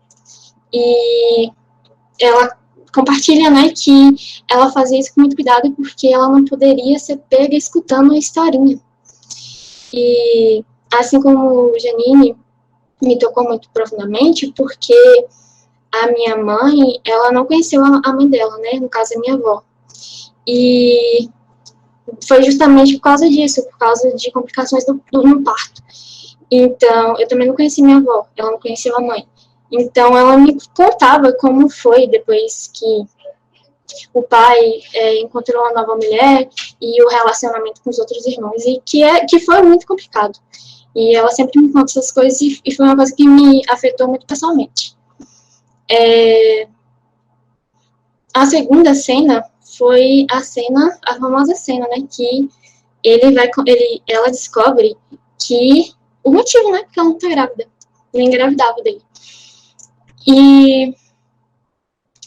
E ela compartilha, né, que ela fazia isso com muito cuidado porque ela não poderia ser pega escutando a historinha. E assim como o Janine me tocou muito profundamente, porque a minha mãe, ela não conheceu a mãe dela, né, no caso a minha avó. E foi justamente por causa disso, por causa de complicações no parto. Então, eu também não conheci minha avó, ela não conheceu a mãe. Então, ela me contava como foi depois que o pai encontrou uma nova mulher e o relacionamento com os outros irmãos, e que foi muito complicado. E ela sempre me conta essas coisas, e foi uma coisa que me afetou muito pessoalmente. A segunda cena foi a famosa cena, né, que ela descobre que o motivo, né, porque ela não tá grávida. não engravidava dele. E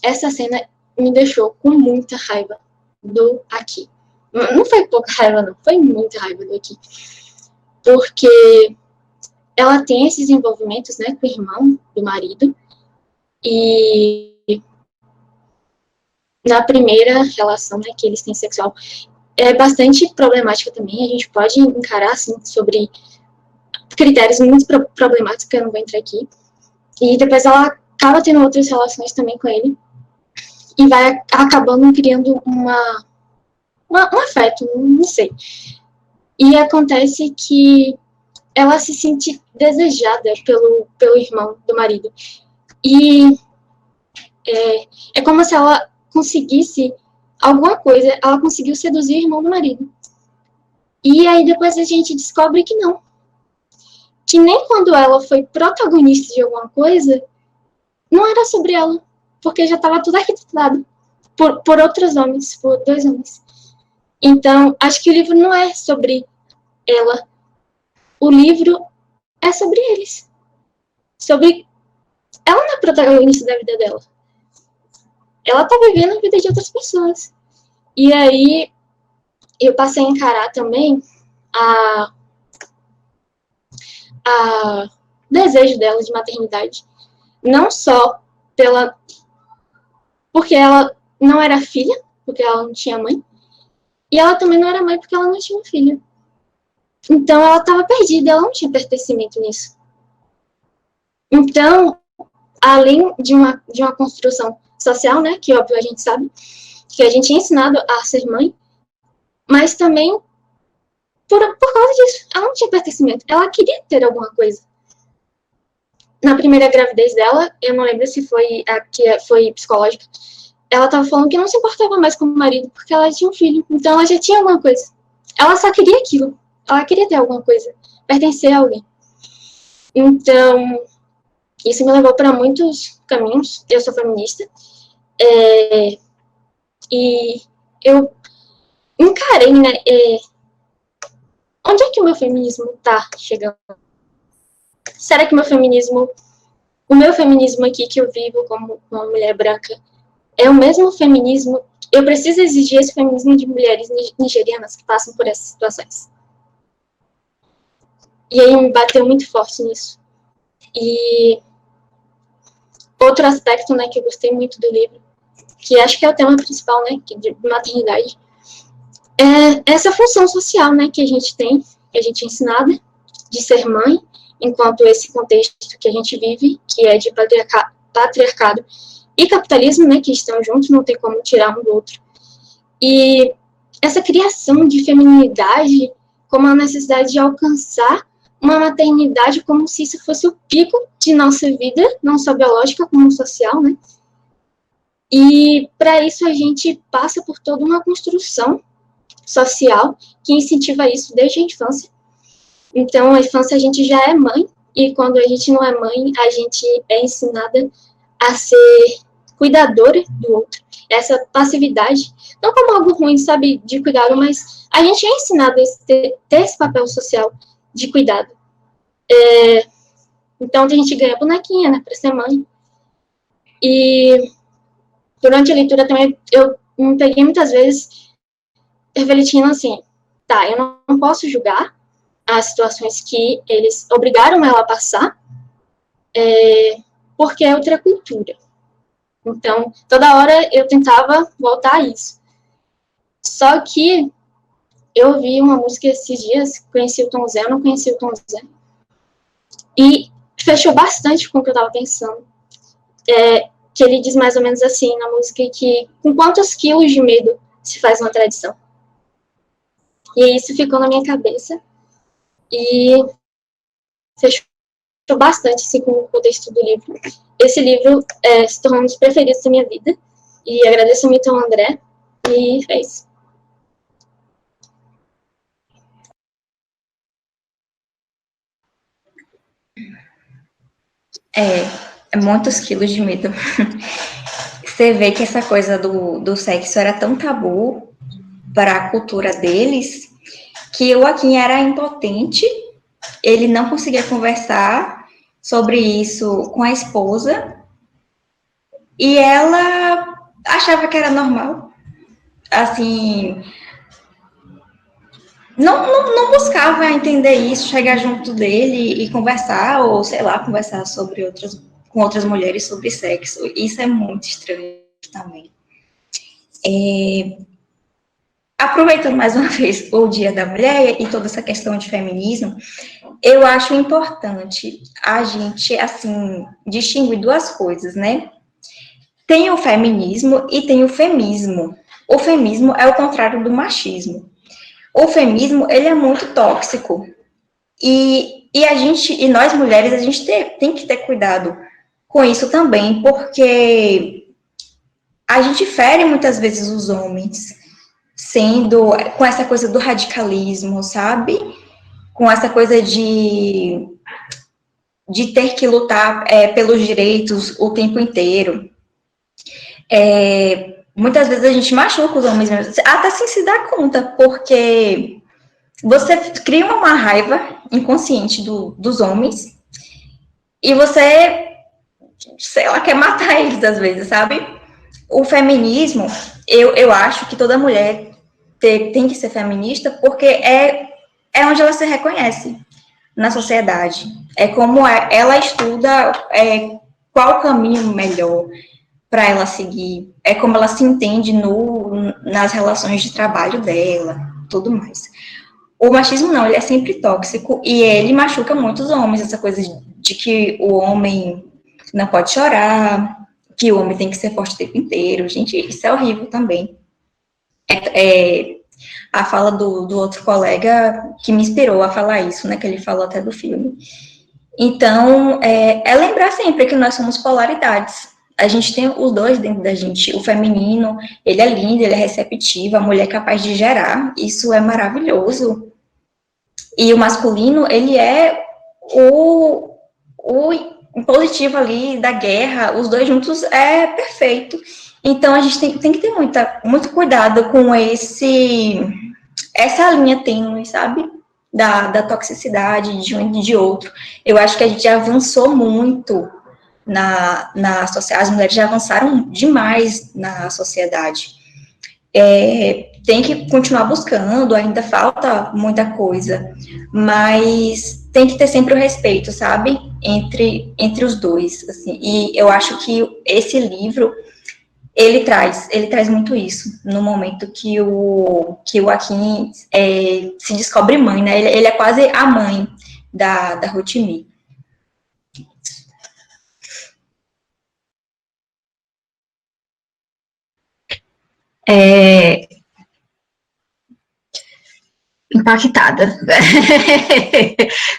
essa cena me deixou com muita raiva do Aki. Não foi pouca raiva, não, foi muita raiva do Aki. Porque ela tem esses envolvimentos, né, com o irmão do marido, e na primeira relação, né, que eles têm sexual, é bastante problemática também. A gente pode encarar, assim, sobre critérios muito problemáticos, que eu não vou entrar aqui. E depois ela acaba tendo outras relações também com ele, e vai acabando criando um afeto, não sei. E acontece que ela se sente desejada pelo irmão do marido. E é como se ela conseguisse alguma coisa, ela conseguiu seduzir o irmão do marido. E aí depois a gente descobre que não. Que nem quando ela foi protagonista de alguma coisa, não era sobre ela, porque já estava tudo arquitetado por outros homens, por 2 homens. Então, acho que o livro não é sobre ela. O livro é sobre eles. Sobre... Ela não é protagonista da vida dela. Ela tá vivendo a vida de outras pessoas. E aí, eu passei a encarar também o desejo dela de maternidade. Não só porque ela não era filha, porque ela não tinha mãe, e ela também não era mãe porque ela não tinha filha. Então, ela estava perdida, ela não tinha pertencimento nisso. Então, além de uma construção social, né, que óbvio a gente sabe, que a gente é ensinado a ser mãe, mas também por causa disso, ela não tinha pertencimento, ela queria ter alguma coisa. Na primeira gravidez dela, eu não lembro se foi a que foi psicológica, ela estava falando que não se importava mais com o marido, porque ela tinha um filho, então ela já tinha alguma coisa. Ela só queria aquilo, ela queria ter alguma coisa, pertencer a alguém. Então, isso me levou para muitos caminhos. Eu sou feminista, e eu encarei, né, onde é que o meu feminismo está chegando? Será que o meu feminismo aqui que eu vivo como uma mulher branca, é o mesmo feminismo? Eu preciso exigir esse feminismo de mulheres nigerianas que passam por essas situações. E aí me bateu muito forte nisso. E outro aspecto, né, que eu gostei muito do livro, que acho que é o tema principal, né, de maternidade, é essa função social, né, que a gente tem, que a gente é ensinada de ser mãe, enquanto esse contexto que a gente vive, que é de patriarcado e capitalismo, né, que estão juntos, não tem como tirar um do outro. E essa criação de feminilidade como a necessidade de alcançar uma maternidade como se isso fosse o pico de nossa vida, não só biológica, como social, né? E para isso a gente passa por toda uma construção social que incentiva isso desde a infância. Então, a infância a gente já é mãe, e quando a gente não é mãe, a gente é ensinada a ser cuidadora do outro. Essa passividade, não como algo ruim, sabe, de cuidado, mas a gente é ensinado a ter esse papel social de cuidado. Então, a gente ganha bonequinha, né, para ser mãe. E durante a leitura também, eu me peguei muitas vezes refletindo assim, tá, eu não posso julgar as situações que eles obrigaram ela a passar, porque é outra cultura. Então, toda hora eu tentava voltar a isso. Só que eu ouvi uma música esses dias, conheci o Tom Zé, eu não conheci o Tom Zé, e fechou bastante com o que eu estava pensando. Que ele diz mais ou menos assim na música, que com quantos quilos de medo se faz uma tradição? E isso ficou na minha cabeça, e fechou bastante assim, com o contexto do livro. Esse livro se tornou um dos preferidos da minha vida, e agradeço muito ao André, e é isso. Muitos quilos de medo. Você vê que essa coisa do sexo era tão tabu para a cultura deles, que o Joaquim era impotente, ele não conseguia conversar, sobre isso com a esposa, e ela achava que era normal, assim, não buscava entender isso, chegar junto dele e conversar, ou sei lá, conversar com outras mulheres sobre sexo. Isso é muito estranho também. Aproveitando mais uma vez o Dia da Mulher e toda essa questão de feminismo, eu acho importante a gente, assim, distinguir duas coisas, né? Tem o feminismo e tem o femismo. O femismo é o contrário do machismo. O feminismo, ele é muito tóxico. E nós mulheres, a gente tem que ter cuidado com isso também, porque a gente fere muitas vezes os homens, com essa coisa do radicalismo, sabe? Com essa coisa de ter que lutar pelos direitos o tempo inteiro. Muitas vezes a gente machuca os homens mesmo, até sem se dar conta, porque você cria uma raiva inconsciente dos homens e você, sei lá, quer matar eles às vezes, sabe? O feminismo, eu acho que toda mulher tem que ser feminista, porque é onde ela se reconhece na sociedade. É como ela estuda qual o caminho melhor para ela seguir, é como ela se entende nas relações de trabalho dela, tudo mais. O machismo não, ele é sempre tóxico e ele machuca muitos homens, essa coisa de que o homem não pode chorar, que o homem tem que ser forte o tempo inteiro. Gente, isso é horrível também. A fala do outro colega que me inspirou a falar isso, né, que ele falou até do filme. Então, lembrar sempre que nós somos polaridades. A gente tem os dois dentro da gente. O feminino, ele é lindo, ele é receptivo, a mulher é capaz de gerar, isso é maravilhoso. E o masculino, ele é o positivo ali da guerra, os dois juntos é perfeito. Então, a gente tem que ter muito cuidado com essa linha tênue, sabe? Da toxicidade de um e de outro. Eu acho que a gente já avançou muito na sociedade, as mulheres já avançaram demais na sociedade. Tem que continuar buscando, ainda falta muita coisa, mas tem que ter sempre o respeito, sabe? Entre os dois, assim. E eu acho que esse livro, ele traz muito isso, no momento que o Joaquim se descobre mãe, né? Ele é quase a mãe da Rotimi. Impactada.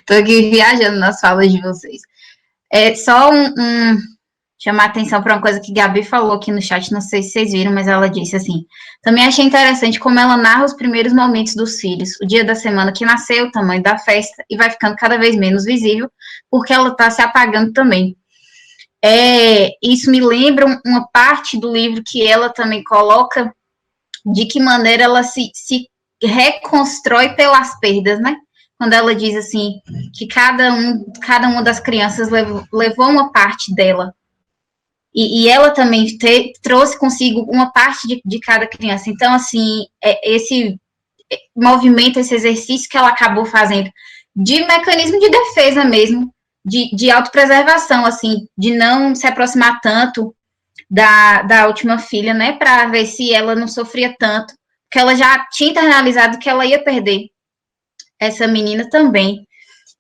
Tô aqui viajando nas falas de vocês. Só chamar atenção para uma coisa que Gabi falou aqui no chat, não sei se vocês viram, mas ela disse assim: também achei interessante como ela narra os primeiros momentos dos filhos, o dia da semana que nasceu, o tamanho da festa, e vai ficando cada vez menos visível, porque ela está se apagando também. Isso me lembra uma parte do livro que ela também coloca, de que maneira ela se reconstrói pelas perdas, né? Quando ela diz assim, que cada uma das crianças levou uma parte dela. E ela também trouxe consigo uma parte de cada criança. Então, assim, esse movimento, esse exercício que ela acabou fazendo, de mecanismo de defesa mesmo, de autopreservação, assim, de não se aproximar tanto da última filha, né, para ver se ela não sofria tanto, porque ela já tinha internalizado que ela ia perder essa menina também.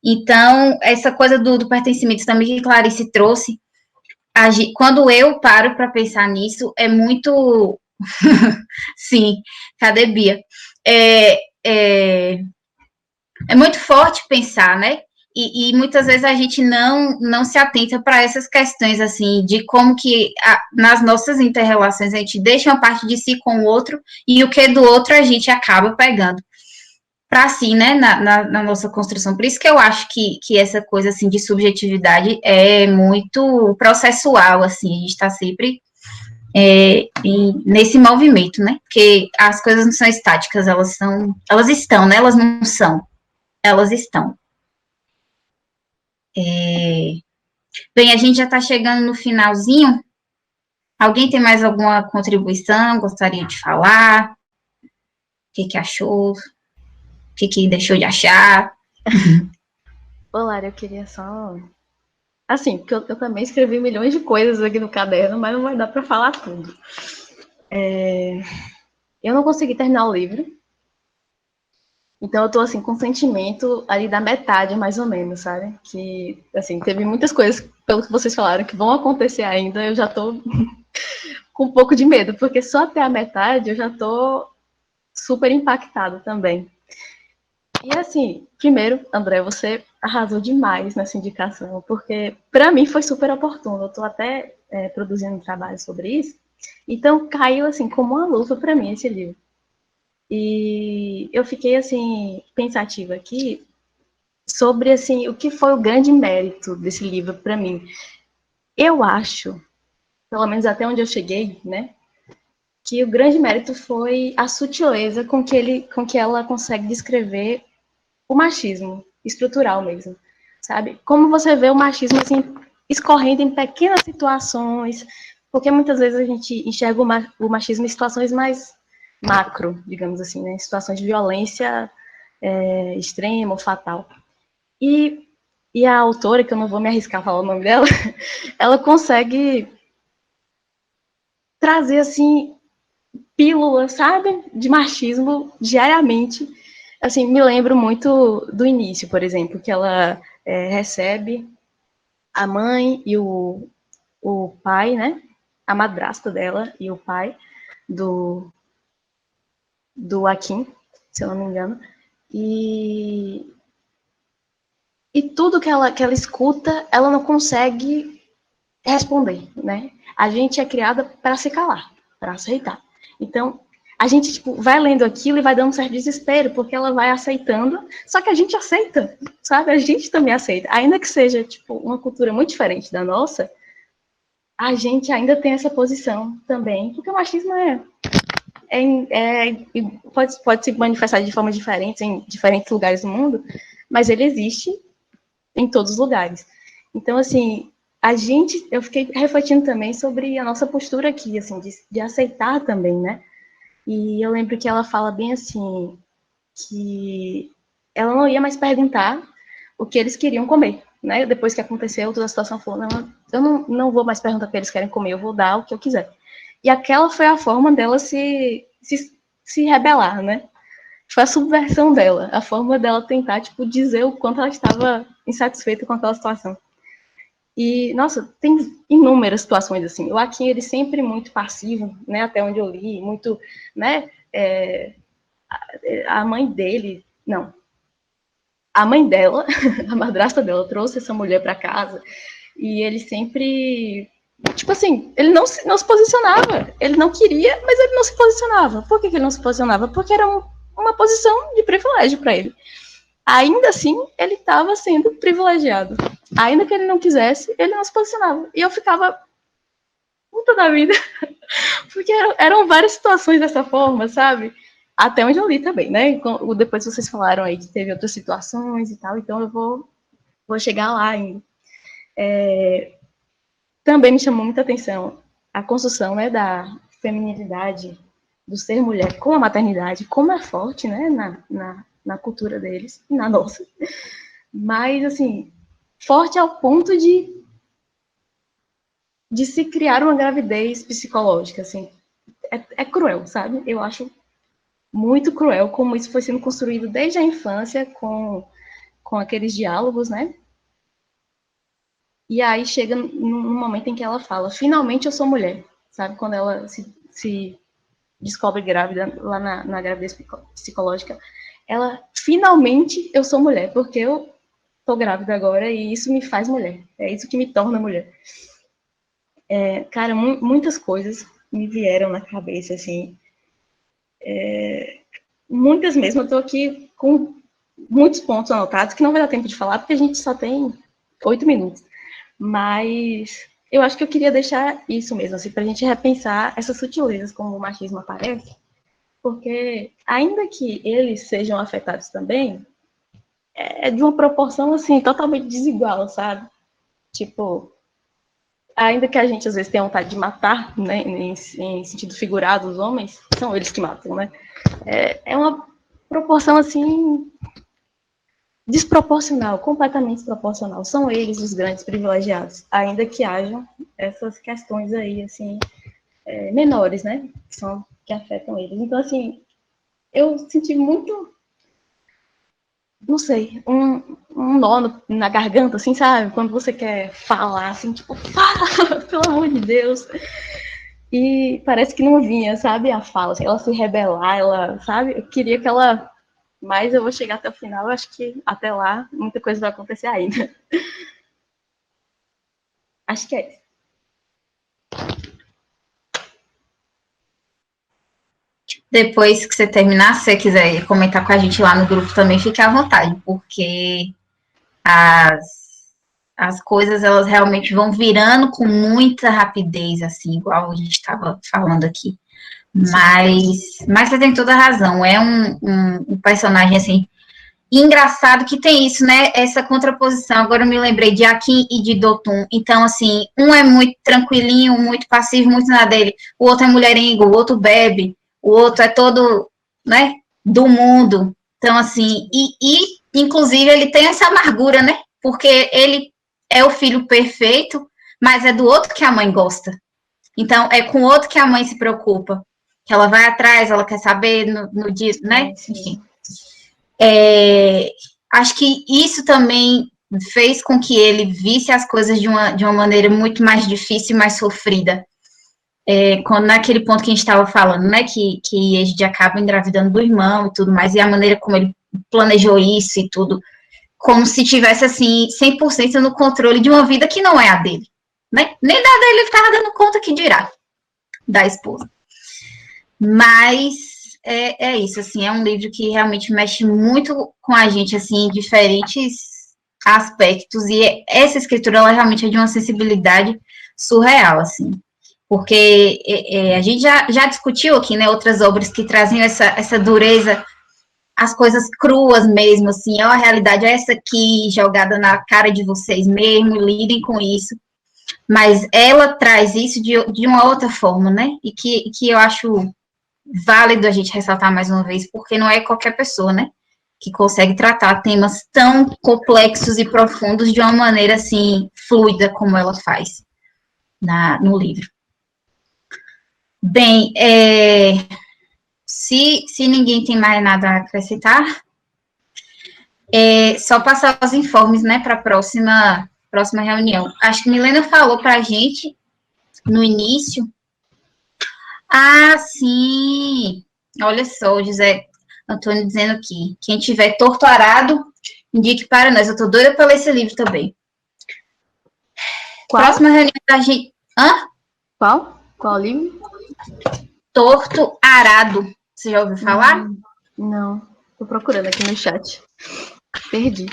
Então, essa coisa do pertencimento também que Clarice trouxe, quando eu paro para pensar nisso, é muito... Sim, cadê Bia? É muito forte pensar, né? E muitas vezes a gente não se atenta para essas questões, assim, de como que nas nossas inter-relações a gente deixa uma parte de si com o outro e o que do outro a gente acaba pegando para si, né, na nossa construção. Por isso que eu acho que essa coisa, assim, de subjetividade é muito processual, assim, a gente está sempre nesse movimento, né, porque as coisas não são estáticas, elas estão, né, elas não são, elas estão. Bem, a gente já está chegando no finalzinho. Alguém tem mais alguma contribuição? Gostaria de falar? O que achou? O que deixou de achar? Olá, eu queria só... Assim, porque eu também escrevi milhões de coisas aqui no caderno, mas não vai dar para falar tudo. Eu não consegui terminar o livro. Então, eu tô, assim, com um sentimento ali da metade, mais ou menos, sabe? Que, assim, teve muitas coisas, pelo que vocês falaram, que vão acontecer ainda, eu já tô com um pouco de medo, porque só até a metade eu já tô super impactada também. E, assim, primeiro, André, você arrasou demais nessa indicação, porque, para mim, foi super oportuno. Eu tô até produzindo um trabalho sobre isso, então caiu, assim, como uma luva para mim esse livro. E eu fiquei, assim, pensativa aqui sobre, assim, o que foi o grande mérito desse livro para mim. Eu acho, pelo menos até onde eu cheguei, né, que o grande mérito foi a sutileza com que ela consegue descrever o machismo estrutural mesmo, sabe? Como você vê o machismo, assim, escorrendo em pequenas situações, porque muitas vezes a gente enxerga o machismo em situações mais macro, digamos assim, né? Situações de violência extrema ou fatal. E a autora, que eu não vou me arriscar a falar o nome dela, ela consegue trazer, assim, pílulas, sabe, de machismo diariamente. Assim, me lembro muito do início, por exemplo, que ela recebe a mãe e o pai, né, a madrasta dela e o pai do Akin, se eu não me engano, e tudo que ela escuta, ela não consegue responder, né? A gente é criada para se calar, para aceitar. Então, a gente, tipo, vai lendo aquilo e vai dando um certo desespero, porque ela vai aceitando, só que a gente aceita, sabe? A gente também aceita. Ainda que seja, tipo, uma cultura muito diferente da nossa, a gente ainda tem essa posição também, porque o machismo pode se manifestar de formas diferentes em diferentes lugares do mundo, mas ele existe em todos os lugares. Então, assim, eu fiquei refletindo também sobre a nossa postura aqui, assim, de aceitar também, né? E eu lembro que ela fala bem assim, que ela não ia mais perguntar o que eles queriam comer, né? Depois que aconteceu toda a situação, falou, não, eu não vou mais perguntar o que eles querem comer, eu vou dar o que eu quiser. E aquela foi a forma dela se rebelar, né? Foi a subversão dela, a forma dela tentar, tipo, dizer o quanto ela estava insatisfeita com aquela situação. E, nossa, tem inúmeras situações, assim. O Akin, ele sempre muito passivo, né, até onde eu li, muito, né, a mãe dele, não, a mãe dela, a madrasta dela, trouxe essa mulher para casa, e ele sempre, tipo assim, ele não se posicionava, ele não queria, mas ele não se posicionava. Por que ele não se posicionava? Porque era uma posição de privilégio para ele. Ainda assim, ele estava sendo privilegiado. Ainda que ele não quisesse, ele não se posicionava. E eu ficava puta da vida, porque eram várias situações dessa forma, sabe? Até onde eu li também, né? Depois vocês falaram aí que teve outras situações e tal, então eu vou chegar lá ainda. Também me chamou muita atenção a construção, né, da feminilidade, do ser mulher com a maternidade, como é forte, né, na cultura deles, e na nossa. Mas, assim, forte ao ponto de se criar uma gravidez psicológica, assim. É cruel, sabe? Eu acho muito cruel como isso foi sendo construído desde a infância com aqueles diálogos, né? E aí chega num momento em que ela fala, finalmente eu sou mulher, sabe? Quando ela se descobre grávida, lá na gravidez psicológica, ela, finalmente eu sou mulher, porque eu tô grávida agora e isso me faz mulher, é isso que me torna mulher. Cara, muitas coisas me vieram na cabeça, assim, muitas mesmo, eu tô aqui com muitos pontos anotados, que não vai dar tempo de falar, porque a gente só tem 8 minutos, mas eu acho que eu queria deixar isso mesmo, assim, pra gente repensar essas sutilezas como o machismo aparece, porque ainda que eles sejam afetados também, é de uma proporção, assim, totalmente desigual, sabe? Tipo, ainda que a gente às vezes tenha vontade de matar, né, em sentido figurado, os homens, são eles que matam, né? É uma proporção, assim, desproporcional, completamente desproporcional. São eles os grandes privilegiados, ainda que hajam essas questões aí, assim, menores, né, que afetam eles. Então, assim, eu senti muito, não sei, um nó na garganta, assim, sabe? Quando você quer falar, assim, tipo, fala, pelo amor de Deus. E parece que não vinha, sabe, a fala, assim, ela se rebelar, ela, sabe? Eu queria que ela... Mas eu vou chegar até o final, eu acho que até lá muita coisa vai acontecer ainda. Acho que é isso. Depois que você terminar, se você quiser comentar com a gente lá no grupo também, fique à vontade, porque as coisas, elas realmente vão virando com muita rapidez, assim, igual a gente estava falando aqui. Mas você tem toda a razão, é um personagem, assim, engraçado que tem isso, né, essa contraposição. Agora eu me lembrei de Akin e de Dotun. Então, assim, um é muito tranquilinho, muito passivo, muito na dele, o outro é mulherengo, o outro bebe, o outro é todo, né, do mundo. Então, assim, inclusive ele tem essa amargura, né, porque ele é o filho perfeito, mas é do outro que a mãe gosta. Então, é com o outro que a mãe se preocupa, que ela vai atrás, ela quer saber no dia, né, enfim. Acho que isso também fez com que ele visse as coisas de uma maneira muito mais difícil e mais sofrida. Quando naquele ponto que a gente estava falando, né, que a gente acaba engravidando do irmão e tudo mais, e a maneira como ele planejou isso e tudo, como se tivesse, assim, 100% no controle de uma vida que não é a dele, né? Nem da dele ele estava dando conta, que dirá da esposa. Mas é isso, assim, é um livro que realmente mexe muito com a gente, assim, em diferentes aspectos, e essa escritura, ela realmente é de uma sensibilidade surreal, assim, porque a gente já discutiu aqui, né, outras obras que trazem essa dureza, as coisas cruas mesmo, assim, a realidade é essa aqui, jogada na cara de vocês mesmo, lidem com isso, mas ela traz isso de uma outra forma, né, e que eu acho válido a gente ressaltar mais uma vez, porque não é qualquer pessoa, né, que consegue tratar temas tão complexos e profundos de uma maneira, assim, fluida como ela faz no livro. Bem, se ninguém tem mais nada a acrescentar, só passar os informes, né, para a próxima reunião. Acho que Milena falou para a gente, no início. Ah, sim! Olha só, José Antônio dizendo aqui, quem tiver torto arado, indique para nós. Eu estou doida para ler esse livro também. Qual? Próxima reunião da gente... Hã? Qual livro? Torto Arado. Você já ouviu falar? Não. Tô procurando aqui no chat. Perdi.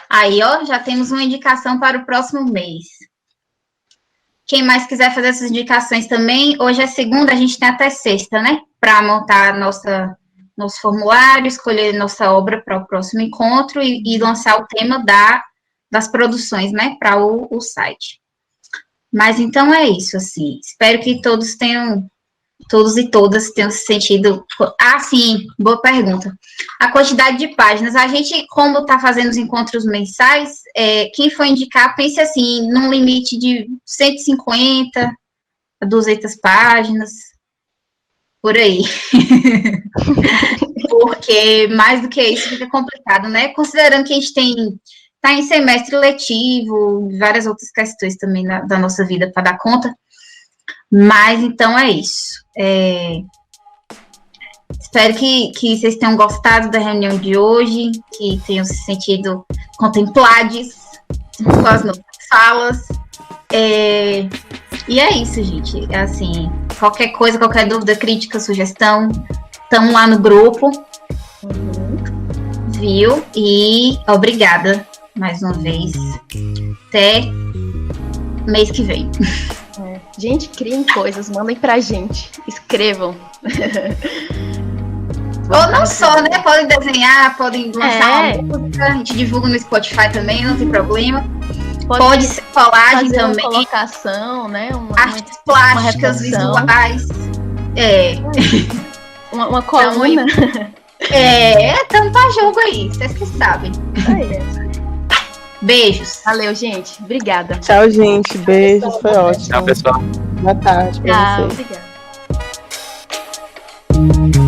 Aí, ó, já temos uma indicação para o próximo mês. Quem mais quiser fazer essas indicações também, hoje é segunda, a gente tem até sexta, né? Para montar nosso formulário, escolher nossa obra para o próximo encontro e lançar o tema das produções, né? Para o site. Mas então é isso, assim. Espero que todos e todas tenham se sentido... Ah, sim, boa pergunta. A quantidade de páginas. A gente, como está fazendo os encontros mensais, quem for indicar, pense assim, num limite de 150 a 200 páginas, por aí. Porque mais do que isso fica complicado, né? Considerando que a gente está em semestre letivo, várias outras questões também da nossa vida para dar conta. Mas, então, é isso. Espero que vocês tenham gostado da reunião de hoje, que tenham se sentido contemplados com as nossas falas. E é isso, gente. Assim, qualquer coisa, qualquer dúvida, crítica, sugestão, estamos lá no grupo. Viu? E obrigada mais uma vez. Até mês que vem. Gente, criem coisas, mandem pra gente. Escrevam. Ou não só, né? Podem desenhar, podem lançar uma música, a gente divulga no Spotify também, não tem problema. Pode ser colagem fazer também. uma colocação, né? Artes plásticas, visuais. Uma coluna. Tampa jogo aí, vocês que sabem. Beijos. Valeu, gente. Obrigada. Tchau, gente. Beijos, foi ótimo. Tchau, pessoal. Boa tarde pra Tchau, vocês. obrigada.